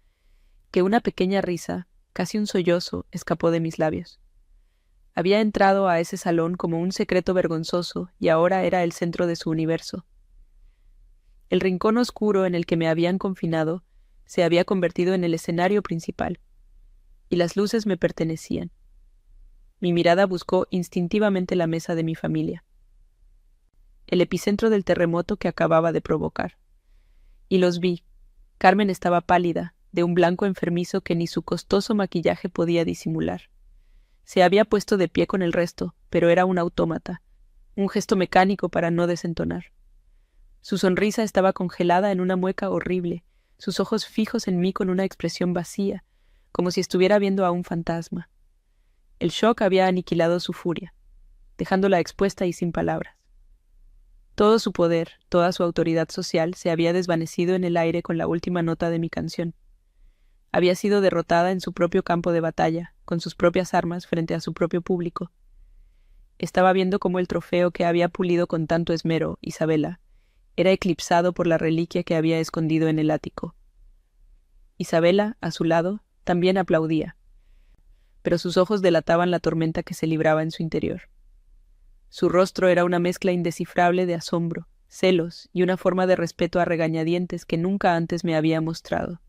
que una pequeña risa, casi un sollozo, escapó de mis labios. Había entrado a ese salón como un secreto vergonzoso y ahora era el centro de su universo. El rincón oscuro en el que me habían confinado se había convertido en el escenario principal, y las luces me pertenecían. Mi mirada buscó instintivamente la mesa de mi familia, el epicentro del terremoto que acababa de provocar. Y los vi. Carmen estaba pálida, de un blanco enfermizo que ni su costoso maquillaje podía disimular. Se había puesto de pie con el resto, pero era un autómata, un gesto mecánico para no desentonar. Su sonrisa estaba congelada en una mueca horrible, sus ojos fijos en mí con una expresión vacía, como si estuviera viendo a un fantasma. El shock había aniquilado su furia, dejándola expuesta y sin palabras. Todo su poder, toda su autoridad social se había desvanecido en el aire con la última nota de mi canción. Había sido derrotada en su propio campo de batalla, con sus propias armas frente a su propio público. Estaba viendo cómo el trofeo que había pulido con tanto esmero, Isabela, era eclipsado por la reliquia que había escondido en el ático. Isabela, a su lado, también aplaudía, pero sus ojos delataban la tormenta que se libraba en su interior. Su rostro era una mezcla indescifrable de asombro, celos y una forma de respeto a regañadientes que nunca antes me había mostrado.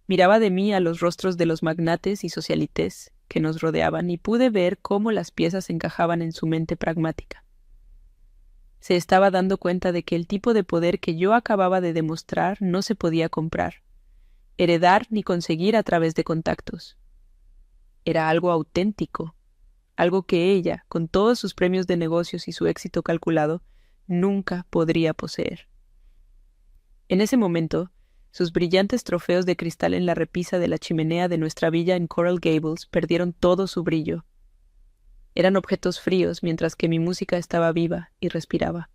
Miraba de mí a los rostros de los magnates y socialites que nos rodeaban y pude ver cómo las piezas encajaban en su mente pragmática. Se estaba dando cuenta de que el tipo de poder que yo acababa de demostrar no se podía comprar, heredar ni conseguir a través de contactos. Era algo auténtico, algo que ella, con todos sus premios de negocios y su éxito calculado, nunca podría poseer. En ese momento, sus brillantes trofeos de cristal en la repisa de la chimenea de nuestra villa en Coral Gables perdieron todo su brillo. Eran objetos fríos mientras que mi música estaba viva y respiraba.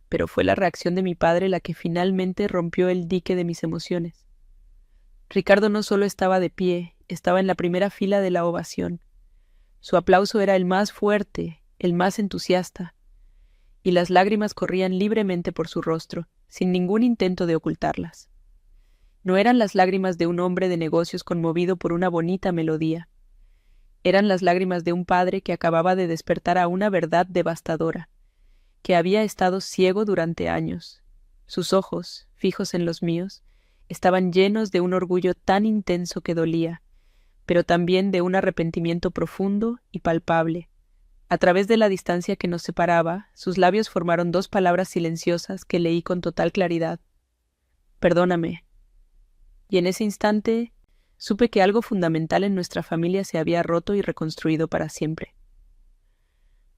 Pero fue la reacción de mi padre la que finalmente rompió el dique de mis emociones. Ricardo no solo estaba de pie, estaba en la primera fila de la ovación. Su aplauso era el más fuerte, el más entusiasta, y las lágrimas corrían libremente por su rostro, sin ningún intento de ocultarlas. No eran las lágrimas de un hombre de negocios conmovido por una bonita melodía. Eran las lágrimas de un padre que acababa de despertar a una verdad devastadora, que había estado ciego durante años. Sus ojos, fijos en los míos, estaban llenos de un orgullo tan intenso que dolía, pero también de un arrepentimiento profundo y palpable. A través de la distancia que nos separaba, sus labios formaron dos palabras silenciosas que leí con total claridad. Perdóname. Y en ese instante supe que algo fundamental en nuestra familia se había roto y reconstruido para siempre.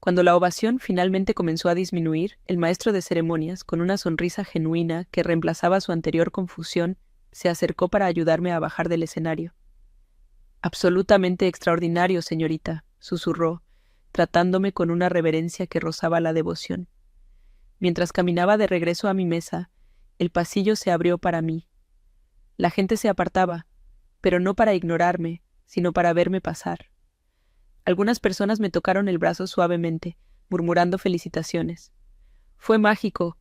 Cuando la ovación finalmente comenzó a disminuir, el maestro de ceremonias, con una sonrisa genuina que reemplazaba su anterior confusión, se acercó para ayudarme a bajar del escenario. Absolutamente extraordinario, señorita, susurró, tratándome con una reverencia que rozaba la devoción. Mientras caminaba de regreso a mi mesa, el pasillo se abrió para mí. La gente se apartaba, pero no para ignorarme, sino para verme pasar. Algunas personas me tocaron el brazo suavemente, murmurando felicitaciones. «Fue mágico»,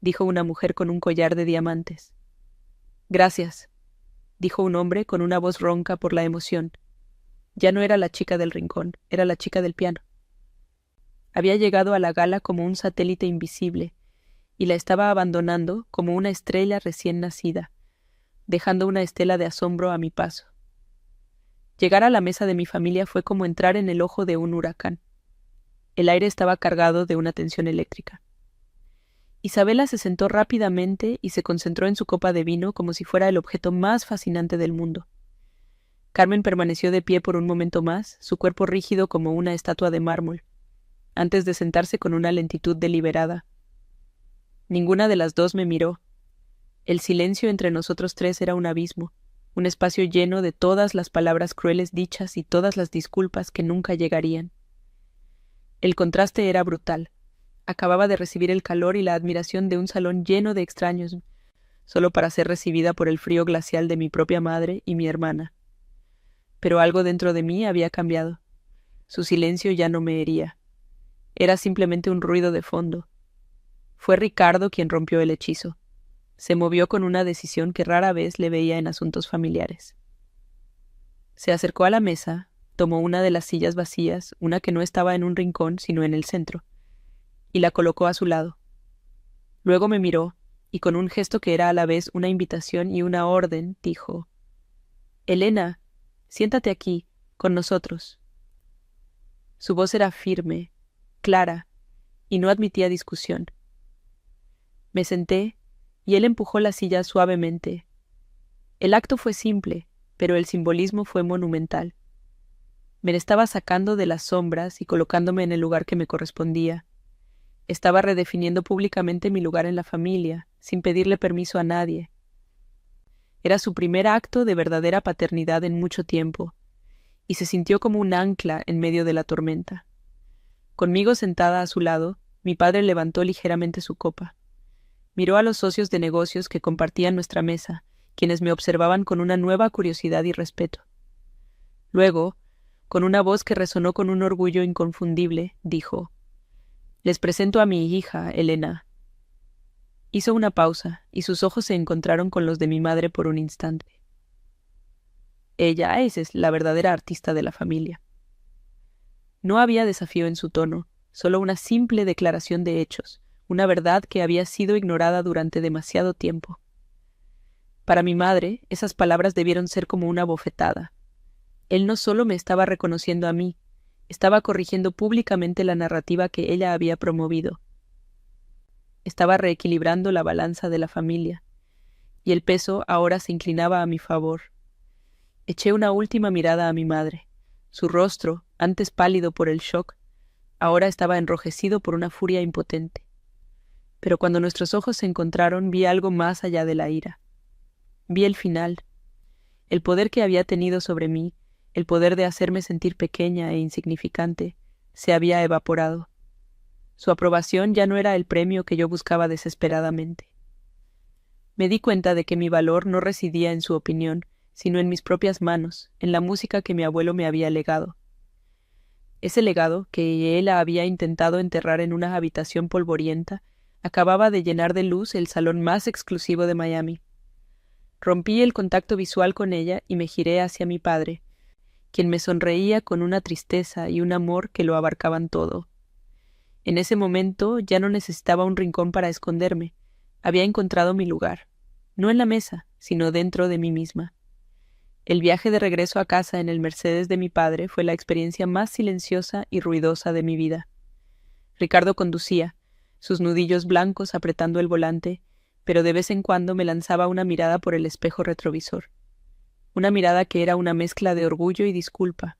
dijo una mujer con un collar de diamantes. «Gracias», dijo un hombre con una voz ronca por la emoción. Ya no era la chica del rincón, era la chica del piano. Había llegado a la gala como un satélite invisible, y la estaba abandonando como una estrella recién nacida, dejando una estela de asombro a mi paso. Llegar a la mesa de mi familia fue como entrar en el ojo de un huracán. El aire estaba cargado de una tensión eléctrica. Isabela se sentó rápidamente y se concentró en su copa de vino como si fuera el objeto más fascinante del mundo. Carmen permaneció de pie por un momento más, su cuerpo rígido como una estatua de mármol, antes de sentarse con una lentitud deliberada. Ninguna de las dos me miró. El silencio entre nosotros tres era un abismo, un espacio lleno de todas las palabras crueles dichas y todas las disculpas que nunca llegarían. El contraste era brutal. Acababa de recibir el calor y la admiración de un salón lleno de extraños, solo para ser recibida por el frío glacial de mi propia madre y mi hermana. Pero algo dentro de mí había cambiado. Su silencio ya no me hería. Era simplemente un ruido de fondo. Fue Ricardo quien rompió el hechizo. Se movió con una decisión que rara vez le veía en asuntos familiares. Se acercó a la mesa, tomó una de las sillas vacías, una que no estaba en un rincón sino en el centro, y la colocó a su lado. Luego me miró, y con un gesto que era a la vez una invitación y una orden, dijo: «Elena, siéntate aquí, con nosotros». Su voz era firme, clara, y no admitía discusión. Me senté, y él empujó la silla suavemente. El acto fue simple, pero el simbolismo fue monumental. Me estaba sacando de las sombras y colocándome en el lugar que me correspondía. Estaba redefiniendo públicamente mi lugar en la familia, sin pedirle permiso a nadie. Era su primer acto de verdadera paternidad en mucho tiempo, y se sintió como un ancla en medio de la tormenta. Conmigo sentada a su lado, mi padre levantó ligeramente su copa. Miró a los socios de negocios que compartían nuestra mesa, quienes me observaban con una nueva curiosidad y respeto. Luego, con una voz que resonó con un orgullo inconfundible, dijo: «Les presento a mi hija, Elena». Hizo una pausa, y sus ojos se encontraron con los de mi madre por un instante. Ella es la verdadera artista de la familia. No había desafío en su tono, solo una simple declaración de hechos, una verdad que había sido ignorada durante demasiado tiempo. Para mi madre, esas palabras debieron ser como una bofetada. Él no solo me estaba reconociendo a mí, estaba corrigiendo públicamente la narrativa que ella había promovido. Estaba reequilibrando la balanza de la familia, y el peso ahora se inclinaba a mi favor. Eché una última mirada a mi madre. Su rostro, antes pálido por el shock, ahora estaba enrojecido por una furia impotente. Pero cuando nuestros ojos se encontraron, vi algo más allá de la ira. Vi el final. El poder que había tenido sobre mí, el poder de hacerme sentir pequeña e insignificante, se había evaporado. Su aprobación ya no era el premio que yo buscaba desesperadamente. Me di cuenta de que mi valor no residía en su opinión, sino en mis propias manos, en la música que mi abuelo me había legado. Ese legado, que él había intentado enterrar en una habitación polvorienta, acababa de llenar de luz el salón más exclusivo de Miami. Rompí el contacto visual con ella y me giré hacia mi padre, quien me sonreía con una tristeza y un amor que lo abarcaban todo. En ese momento ya no necesitaba un rincón para esconderme. Había encontrado mi lugar, no en la mesa, sino dentro de mí misma. El viaje de regreso a casa en el Mercedes de mi padre fue la experiencia más silenciosa y ruidosa de mi vida. Ricardo conducía, sus nudillos blancos apretando el volante, pero de vez en cuando me lanzaba una mirada por el espejo retrovisor. Una mirada que era una mezcla de orgullo y disculpa.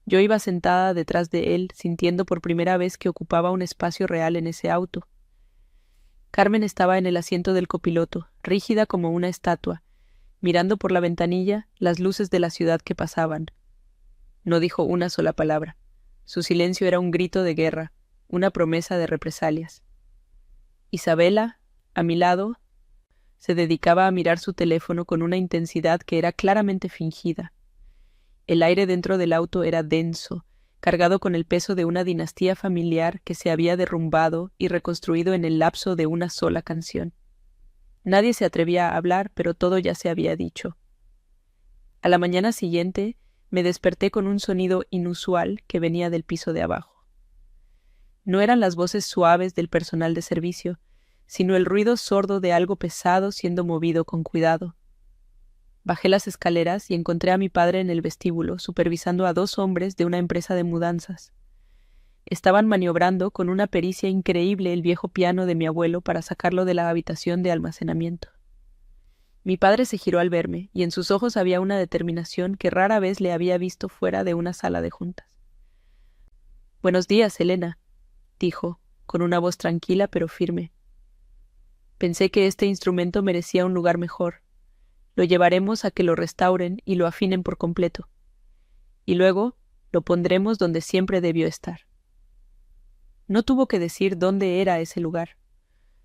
Yo iba sentada detrás de él, sintiendo por primera vez que ocupaba un espacio real en ese auto. Carmen estaba en el asiento del copiloto, rígida como una estatua, mirando por la ventanilla las luces de la ciudad que pasaban. No dijo una sola palabra. Su silencio era un grito de guerra, una promesa de represalias. Isabela, a mi lado, se dedicaba a mirar su teléfono con una intensidad que era claramente fingida. El aire dentro del auto era denso, cargado con el peso de una dinastía familiar que se había derrumbado y reconstruido en el lapso de una sola canción. Nadie se atrevía a hablar, pero todo ya se había dicho. A la mañana siguiente me desperté con un sonido inusual que venía del piso de abajo. No eran las voces suaves del personal de servicio, sino el ruido sordo de algo pesado siendo movido con cuidado. Bajé las escaleras y encontré a mi padre en el vestíbulo, supervisando a 2 hombres de una empresa de mudanzas. Estaban maniobrando con una pericia increíble el viejo piano de mi abuelo para sacarlo de la habitación de almacenamiento. Mi padre se giró al verme, y en sus ojos había una determinación que rara vez le había visto fuera de una sala de juntas. «Buenos días, Elena», dijo, con una voz tranquila pero firme. «Pensé que este instrumento merecía un lugar mejor. Lo llevaremos a que lo restauren y lo afinen por completo. Y luego lo pondremos donde siempre debió estar». No tuvo que decir dónde era ese lugar.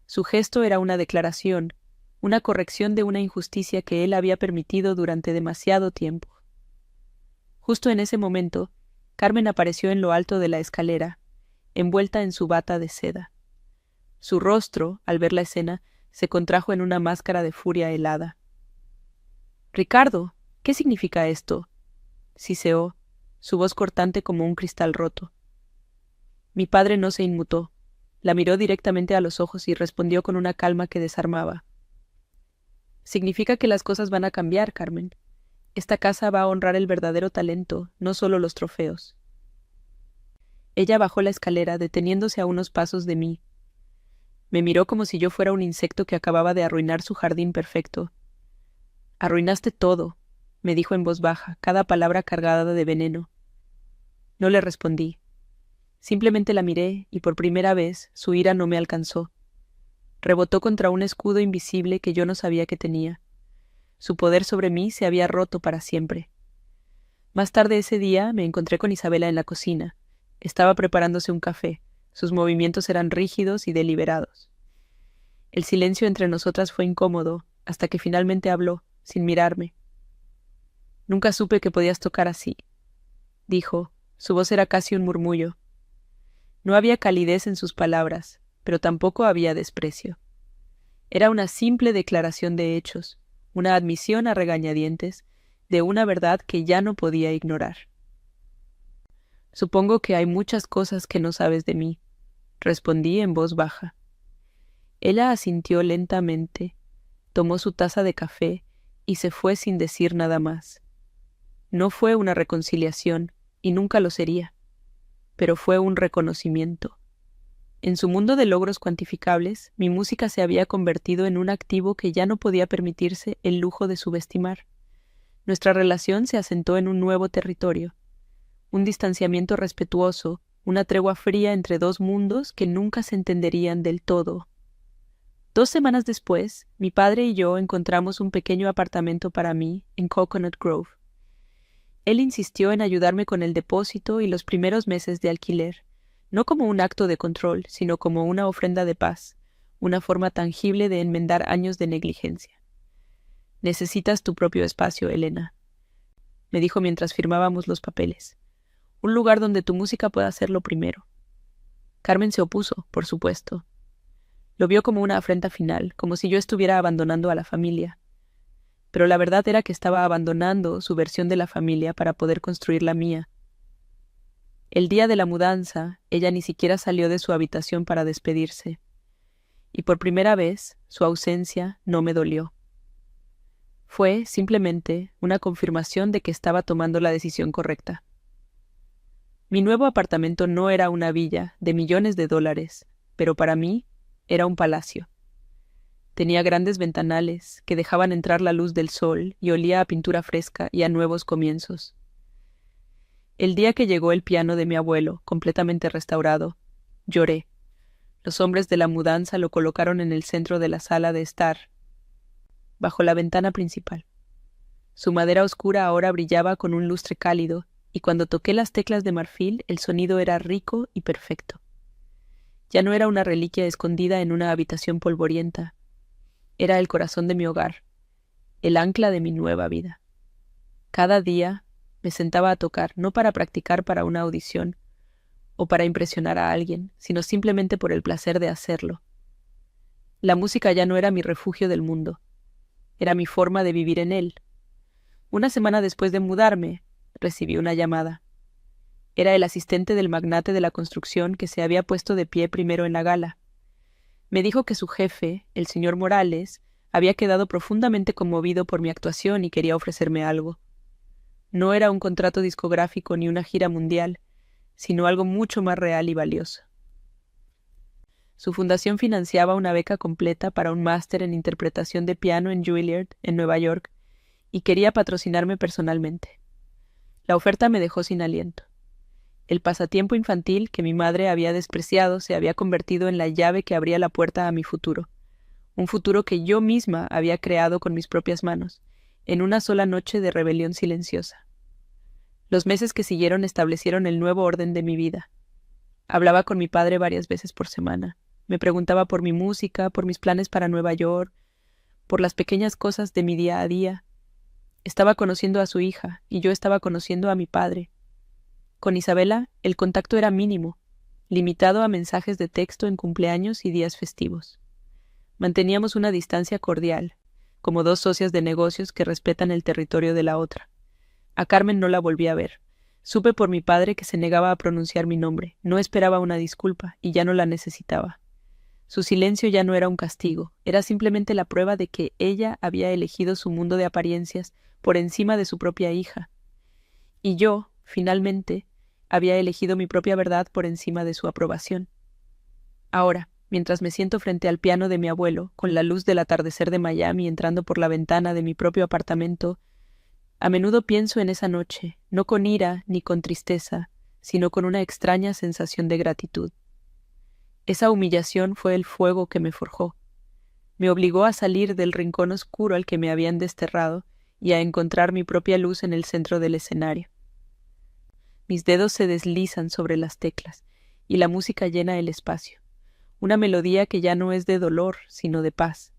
Su gesto era una declaración, una corrección de una injusticia que él había permitido durante demasiado tiempo. Justo en ese momento, Carmen apareció en lo alto de la escalera, envuelta en su bata de seda. Su rostro, al ver la escena, se contrajo en una máscara de furia helada. «Ricardo, ¿qué significa esto?», siseó, su voz cortante como un cristal roto. Mi padre no se inmutó. La miró directamente a los ojos y respondió con una calma que desarmaba. «Significa que las cosas van a cambiar, Carmen. Esta casa va a honrar el verdadero talento, no solo los trofeos». Ella bajó la escalera, deteniéndose a unos pasos de mí. Me miró como si yo fuera un insecto que acababa de arruinar su jardín perfecto. «Arruinaste todo», me dijo en voz baja, cada palabra cargada de veneno. No le respondí. Simplemente la miré y por primera vez su ira no me alcanzó. Rebotó contra un escudo invisible que yo no sabía que tenía. Su poder sobre mí se había roto para siempre. Más tarde ese día me encontré con Isabela en la cocina. Estaba preparándose un café. Sus movimientos eran rígidos y deliberados. El silencio entre nosotras fue incómodo, hasta que finalmente habló, sin mirarme. «Nunca supe que podías tocar así», dijo. Su voz era casi un murmullo. No había calidez en sus palabras, pero tampoco había desprecio. Era una simple declaración de hechos, una admisión a regañadientes de una verdad que ya no podía ignorar. «Supongo que hay muchas cosas que no sabes de mí», respondí en voz baja. Ella asintió lentamente, tomó su taza de café y se fue sin decir nada más. No fue una reconciliación, y nunca lo sería, pero fue un reconocimiento. En su mundo de logros cuantificables, mi música se había convertido en un activo que ya no podía permitirse el lujo de subestimar. Nuestra relación se asentó en un nuevo territorio, un distanciamiento respetuoso, una tregua fría entre 2 mundos que nunca se entenderían del todo. 2 semanas después, mi padre y yo encontramos un pequeño apartamento para mí en Coconut Grove. Él insistió en ayudarme con el depósito y los primeros meses de alquiler, no como un acto de control, sino como una ofrenda de paz, una forma tangible de enmendar años de negligencia. «Necesitas tu propio espacio, Elena», me dijo mientras firmábamos los papeles. «Un lugar donde tu música pueda ser lo primero». Carmen se opuso, por supuesto. Lo vio como una afrenta final, como si yo estuviera abandonando a la familia. Pero la verdad era que estaba abandonando su versión de la familia para poder construir la mía. El día de la mudanza, ella ni siquiera salió de su habitación para despedirse. Y por primera vez, su ausencia no me dolió. Fue, simplemente, una confirmación de que estaba tomando la decisión correcta. Mi nuevo apartamento no era una villa de millones de dólares, pero para mí era un palacio. Tenía grandes ventanales que dejaban entrar la luz del sol y olía a pintura fresca y a nuevos comienzos. El día que llegó el piano de mi abuelo, completamente restaurado, lloré. Los hombres de la mudanza lo colocaron en el centro de la sala de estar, bajo la ventana principal. Su madera oscura ahora brillaba con un lustre cálido, y cuando toqué las teclas de marfil el sonido era rico y perfecto. Ya no era una reliquia escondida en una habitación polvorienta. Era el corazón de mi hogar, el ancla de mi nueva vida. Cada día me sentaba a tocar, no para practicar para una audición o para impresionar a alguien, sino simplemente por el placer de hacerlo. La música ya no era mi refugio del mundo, era mi forma de vivir en él. Una semana después de mudarme, recibí una llamada. Era el asistente del magnate de la construcción que se había puesto de pie primero en la gala. Me dijo que su jefe, el señor Morales, había quedado profundamente conmovido por mi actuación y quería ofrecerme algo. No era un contrato discográfico ni una gira mundial, sino algo mucho más real y valioso. Su fundación financiaba una beca completa para un máster en interpretación de piano en Juilliard, en Nueva York, y quería patrocinarme personalmente. La oferta me dejó sin aliento. El pasatiempo infantil que mi madre había despreciado se había convertido en la llave que abría la puerta a mi futuro, un futuro que yo misma había creado con mis propias manos, en una sola noche de rebelión silenciosa. Los meses que siguieron establecieron el nuevo orden de mi vida. Hablaba con mi padre varias veces por semana. Me preguntaba por mi música, por mis planes para Nueva York, por las pequeñas cosas de mi día a día. Estaba conociendo a su hija y yo estaba conociendo a mi padre. Con Isabela, el contacto era mínimo, limitado a mensajes de texto en cumpleaños y días festivos. Manteníamos una distancia cordial, como dos socias de negocios que respetan el territorio de la otra. A Carmen no la volví a ver. Supe por mi padre que se negaba a pronunciar mi nombre. No esperaba una disculpa y ya no la necesitaba. Su silencio ya no era un castigo, era simplemente la prueba de que ella había elegido su mundo de apariencias por encima de su propia hija. Y yo, finalmente, había elegido mi propia verdad por encima de su aprobación. Ahora, mientras me siento frente al piano de mi abuelo, con la luz del atardecer de Miami entrando por la ventana de mi propio apartamento, a menudo pienso en esa noche, no con ira ni con tristeza, sino con una extraña sensación de gratitud. Esa humillación fue el fuego que me forjó. Me obligó a salir del rincón oscuro al que me habían desterrado y a encontrar mi propia luz en el centro del escenario. Mis dedos se deslizan sobre las teclas y la música llena el espacio. Una melodía que ya no es de dolor, sino de paz.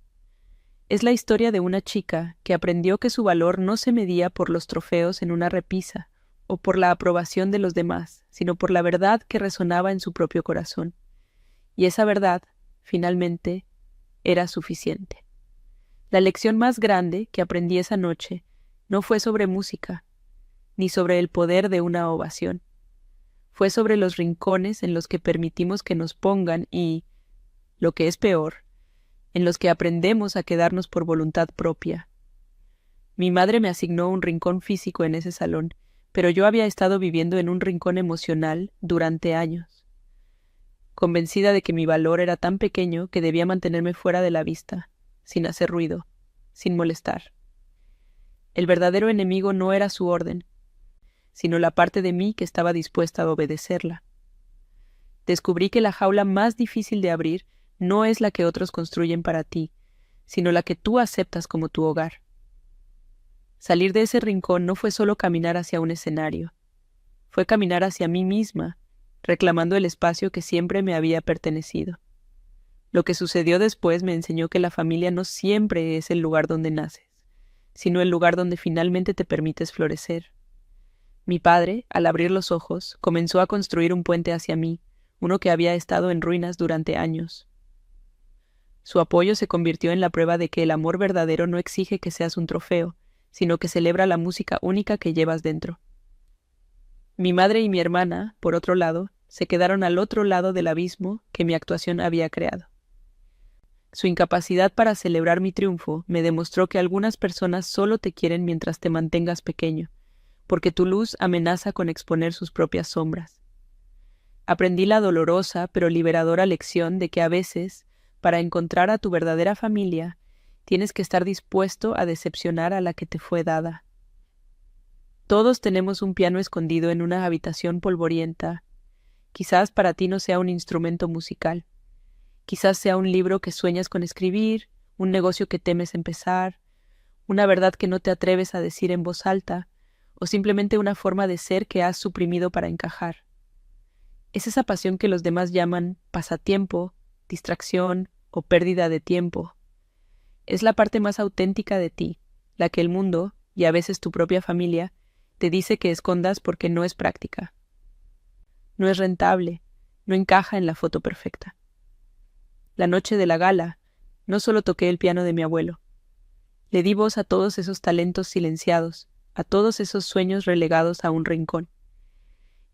Es la historia de una chica que aprendió que su valor no se medía por los trofeos en una repisa o por la aprobación de los demás, sino por la verdad que resonaba en su propio corazón. Y esa verdad, finalmente, era suficiente. La lección más grande que aprendí esa noche no fue sobre música, ni sobre el poder de una ovación. Fue sobre los rincones en los que permitimos que nos pongan y, lo que es peor, en los que aprendemos a quedarnos por voluntad propia. Mi madre me asignó un rincón físico en ese salón, pero yo había estado viviendo en un rincón emocional durante años, convencida de que mi valor era tan pequeño que debía mantenerme fuera de la vista, sin hacer ruido, sin molestar. El verdadero enemigo no era su orden, sino la parte de mí que estaba dispuesta a obedecerla. Descubrí que la jaula más difícil de abrir no es la que otros construyen para ti, sino la que tú aceptas como tu hogar. Salir de ese rincón no fue solo caminar hacia un escenario, fue caminar hacia mí misma, reclamando el espacio que siempre me había pertenecido. Lo que sucedió después me enseñó que la familia no siempre es el lugar donde naces, sino el lugar donde finalmente te permites florecer. Mi padre, al abrir los ojos, comenzó a construir un puente hacia mí, uno que había estado en ruinas durante años. Su apoyo se convirtió en la prueba de que el amor verdadero no exige que seas un trofeo, sino que celebra la música única que llevas dentro. Mi madre y mi hermana, por otro lado, se quedaron al otro lado del abismo que mi actuación había creado. Su incapacidad para celebrar mi triunfo me demostró que algunas personas solo te quieren mientras te mantengas pequeño, porque tu luz amenaza con exponer sus propias sombras. Aprendí la dolorosa pero liberadora lección de que a veces, para encontrar a tu verdadera familia, tienes que estar dispuesto a decepcionar a la que te fue dada. Todos tenemos un piano escondido en una habitación polvorienta. Quizás para ti no sea un instrumento musical. Quizás sea un libro que sueñas con escribir, un negocio que temes empezar, una verdad que no te atreves a decir en voz alta, o simplemente una forma de ser que has suprimido para encajar. Es esa pasión que los demás llaman pasatiempo, distracción o pérdida de tiempo. Es la parte más auténtica de ti, la que el mundo, y a veces tu propia familia, te dice que escondas porque no es práctica. No es rentable, no encaja en la foto perfecta. La noche de la gala, no solo toqué el piano de mi abuelo. Le di voz a todos esos talentos silenciados, a todos esos sueños relegados a un rincón.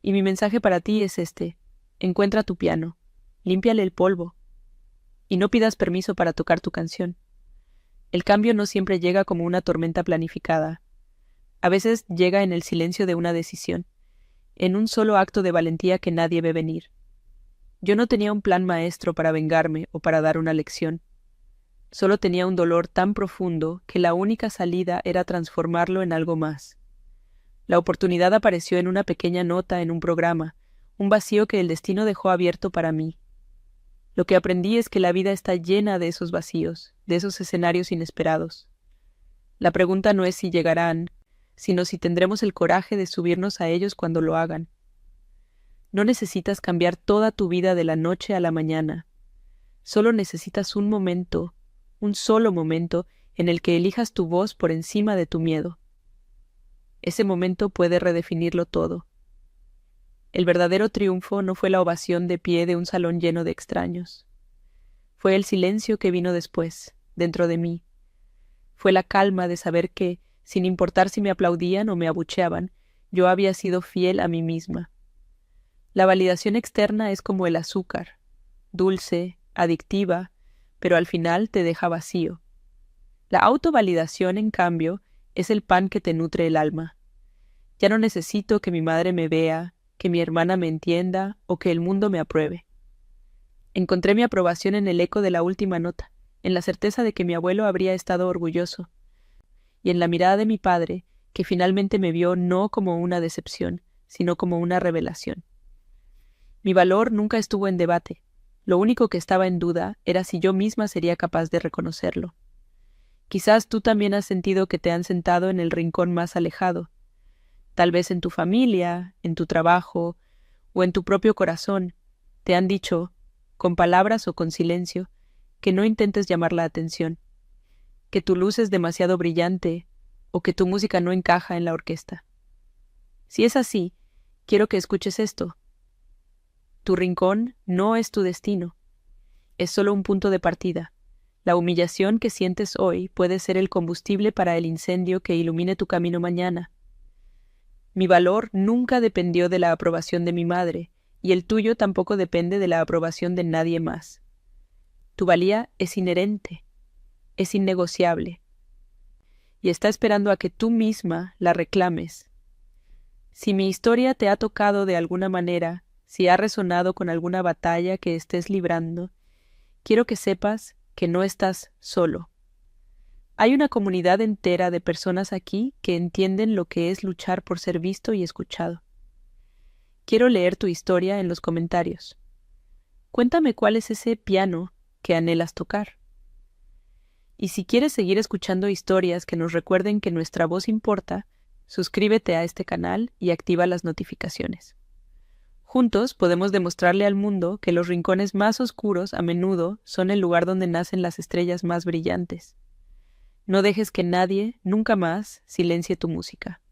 Y mi mensaje para ti es este: encuentra tu piano, límpiale el polvo, y no pidas permiso para tocar tu canción. El cambio no siempre llega como una tormenta planificada. A veces llega en el silencio de una decisión, en un solo acto de valentía que nadie ve venir. Yo no tenía un plan maestro para vengarme o para dar una lección. Solo tenía un dolor tan profundo que la única salida era transformarlo en algo más. La oportunidad apareció en una pequeña nota en un programa, un vacío que el destino dejó abierto para mí. Lo que aprendí es que la vida está llena de esos vacíos, de esos escenarios inesperados. La pregunta no es si llegarán, sino si tendremos el coraje de subirnos a ellos cuando lo hagan. No necesitas cambiar toda tu vida de la noche a la mañana. Solo necesitas un momento, un solo momento, en el que elijas tu voz por encima de tu miedo. Ese momento puede redefinirlo todo. El verdadero triunfo no fue la ovación de pie de un salón lleno de extraños. Fue el silencio que vino después, dentro de mí. Fue la calma de saber que, sin importar si me aplaudían o me abucheaban, yo había sido fiel a mí misma. La validación externa es como el azúcar, dulce, adictiva, pero al final te deja vacío. La autovalidación, en cambio, es el pan que te nutre el alma. Ya no necesito que mi madre me vea, que mi hermana me entienda o que el mundo me apruebe. Encontré mi aprobación en el eco de la última nota, en la certeza de que mi abuelo habría estado orgulloso, y en la mirada de mi padre, que finalmente me vio no como una decepción, sino como una revelación. Mi valor nunca estuvo en debate. Lo único que estaba en duda era si yo misma sería capaz de reconocerlo. Quizás tú también has sentido que te han sentado en el rincón más alejado, tal vez en tu familia, en tu trabajo o en tu propio corazón. Te han dicho, con palabras o con silencio, que no intentes llamar la atención, que tu luz es demasiado brillante o que tu música no encaja en la orquesta. Si es así, quiero que escuches esto. Tu rincón no es tu destino, es solo un punto de partida. La humillación que sientes hoy puede ser el combustible para el incendio que ilumine tu camino mañana. Mi valor nunca dependió de la aprobación de mi madre, y el tuyo tampoco depende de la aprobación de nadie más. Tu valía es inherente, es innegociable, y está esperando a que tú misma la reclames. Si mi historia te ha tocado de alguna manera, si ha resonado con alguna batalla que estés librando, quiero que sepas que no estás solo. Hay una comunidad entera de personas aquí que entienden lo que es luchar por ser visto y escuchado. Quiero leer tu historia en los comentarios. Cuéntame cuál es ese piano que anhelas tocar. Y si quieres seguir escuchando historias que nos recuerden que nuestra voz importa, suscríbete a este canal y activa las notificaciones. Juntos podemos demostrarle al mundo que los rincones más oscuros a menudo son el lugar donde nacen las estrellas más brillantes. No dejes que nadie, nunca más, silencie tu música.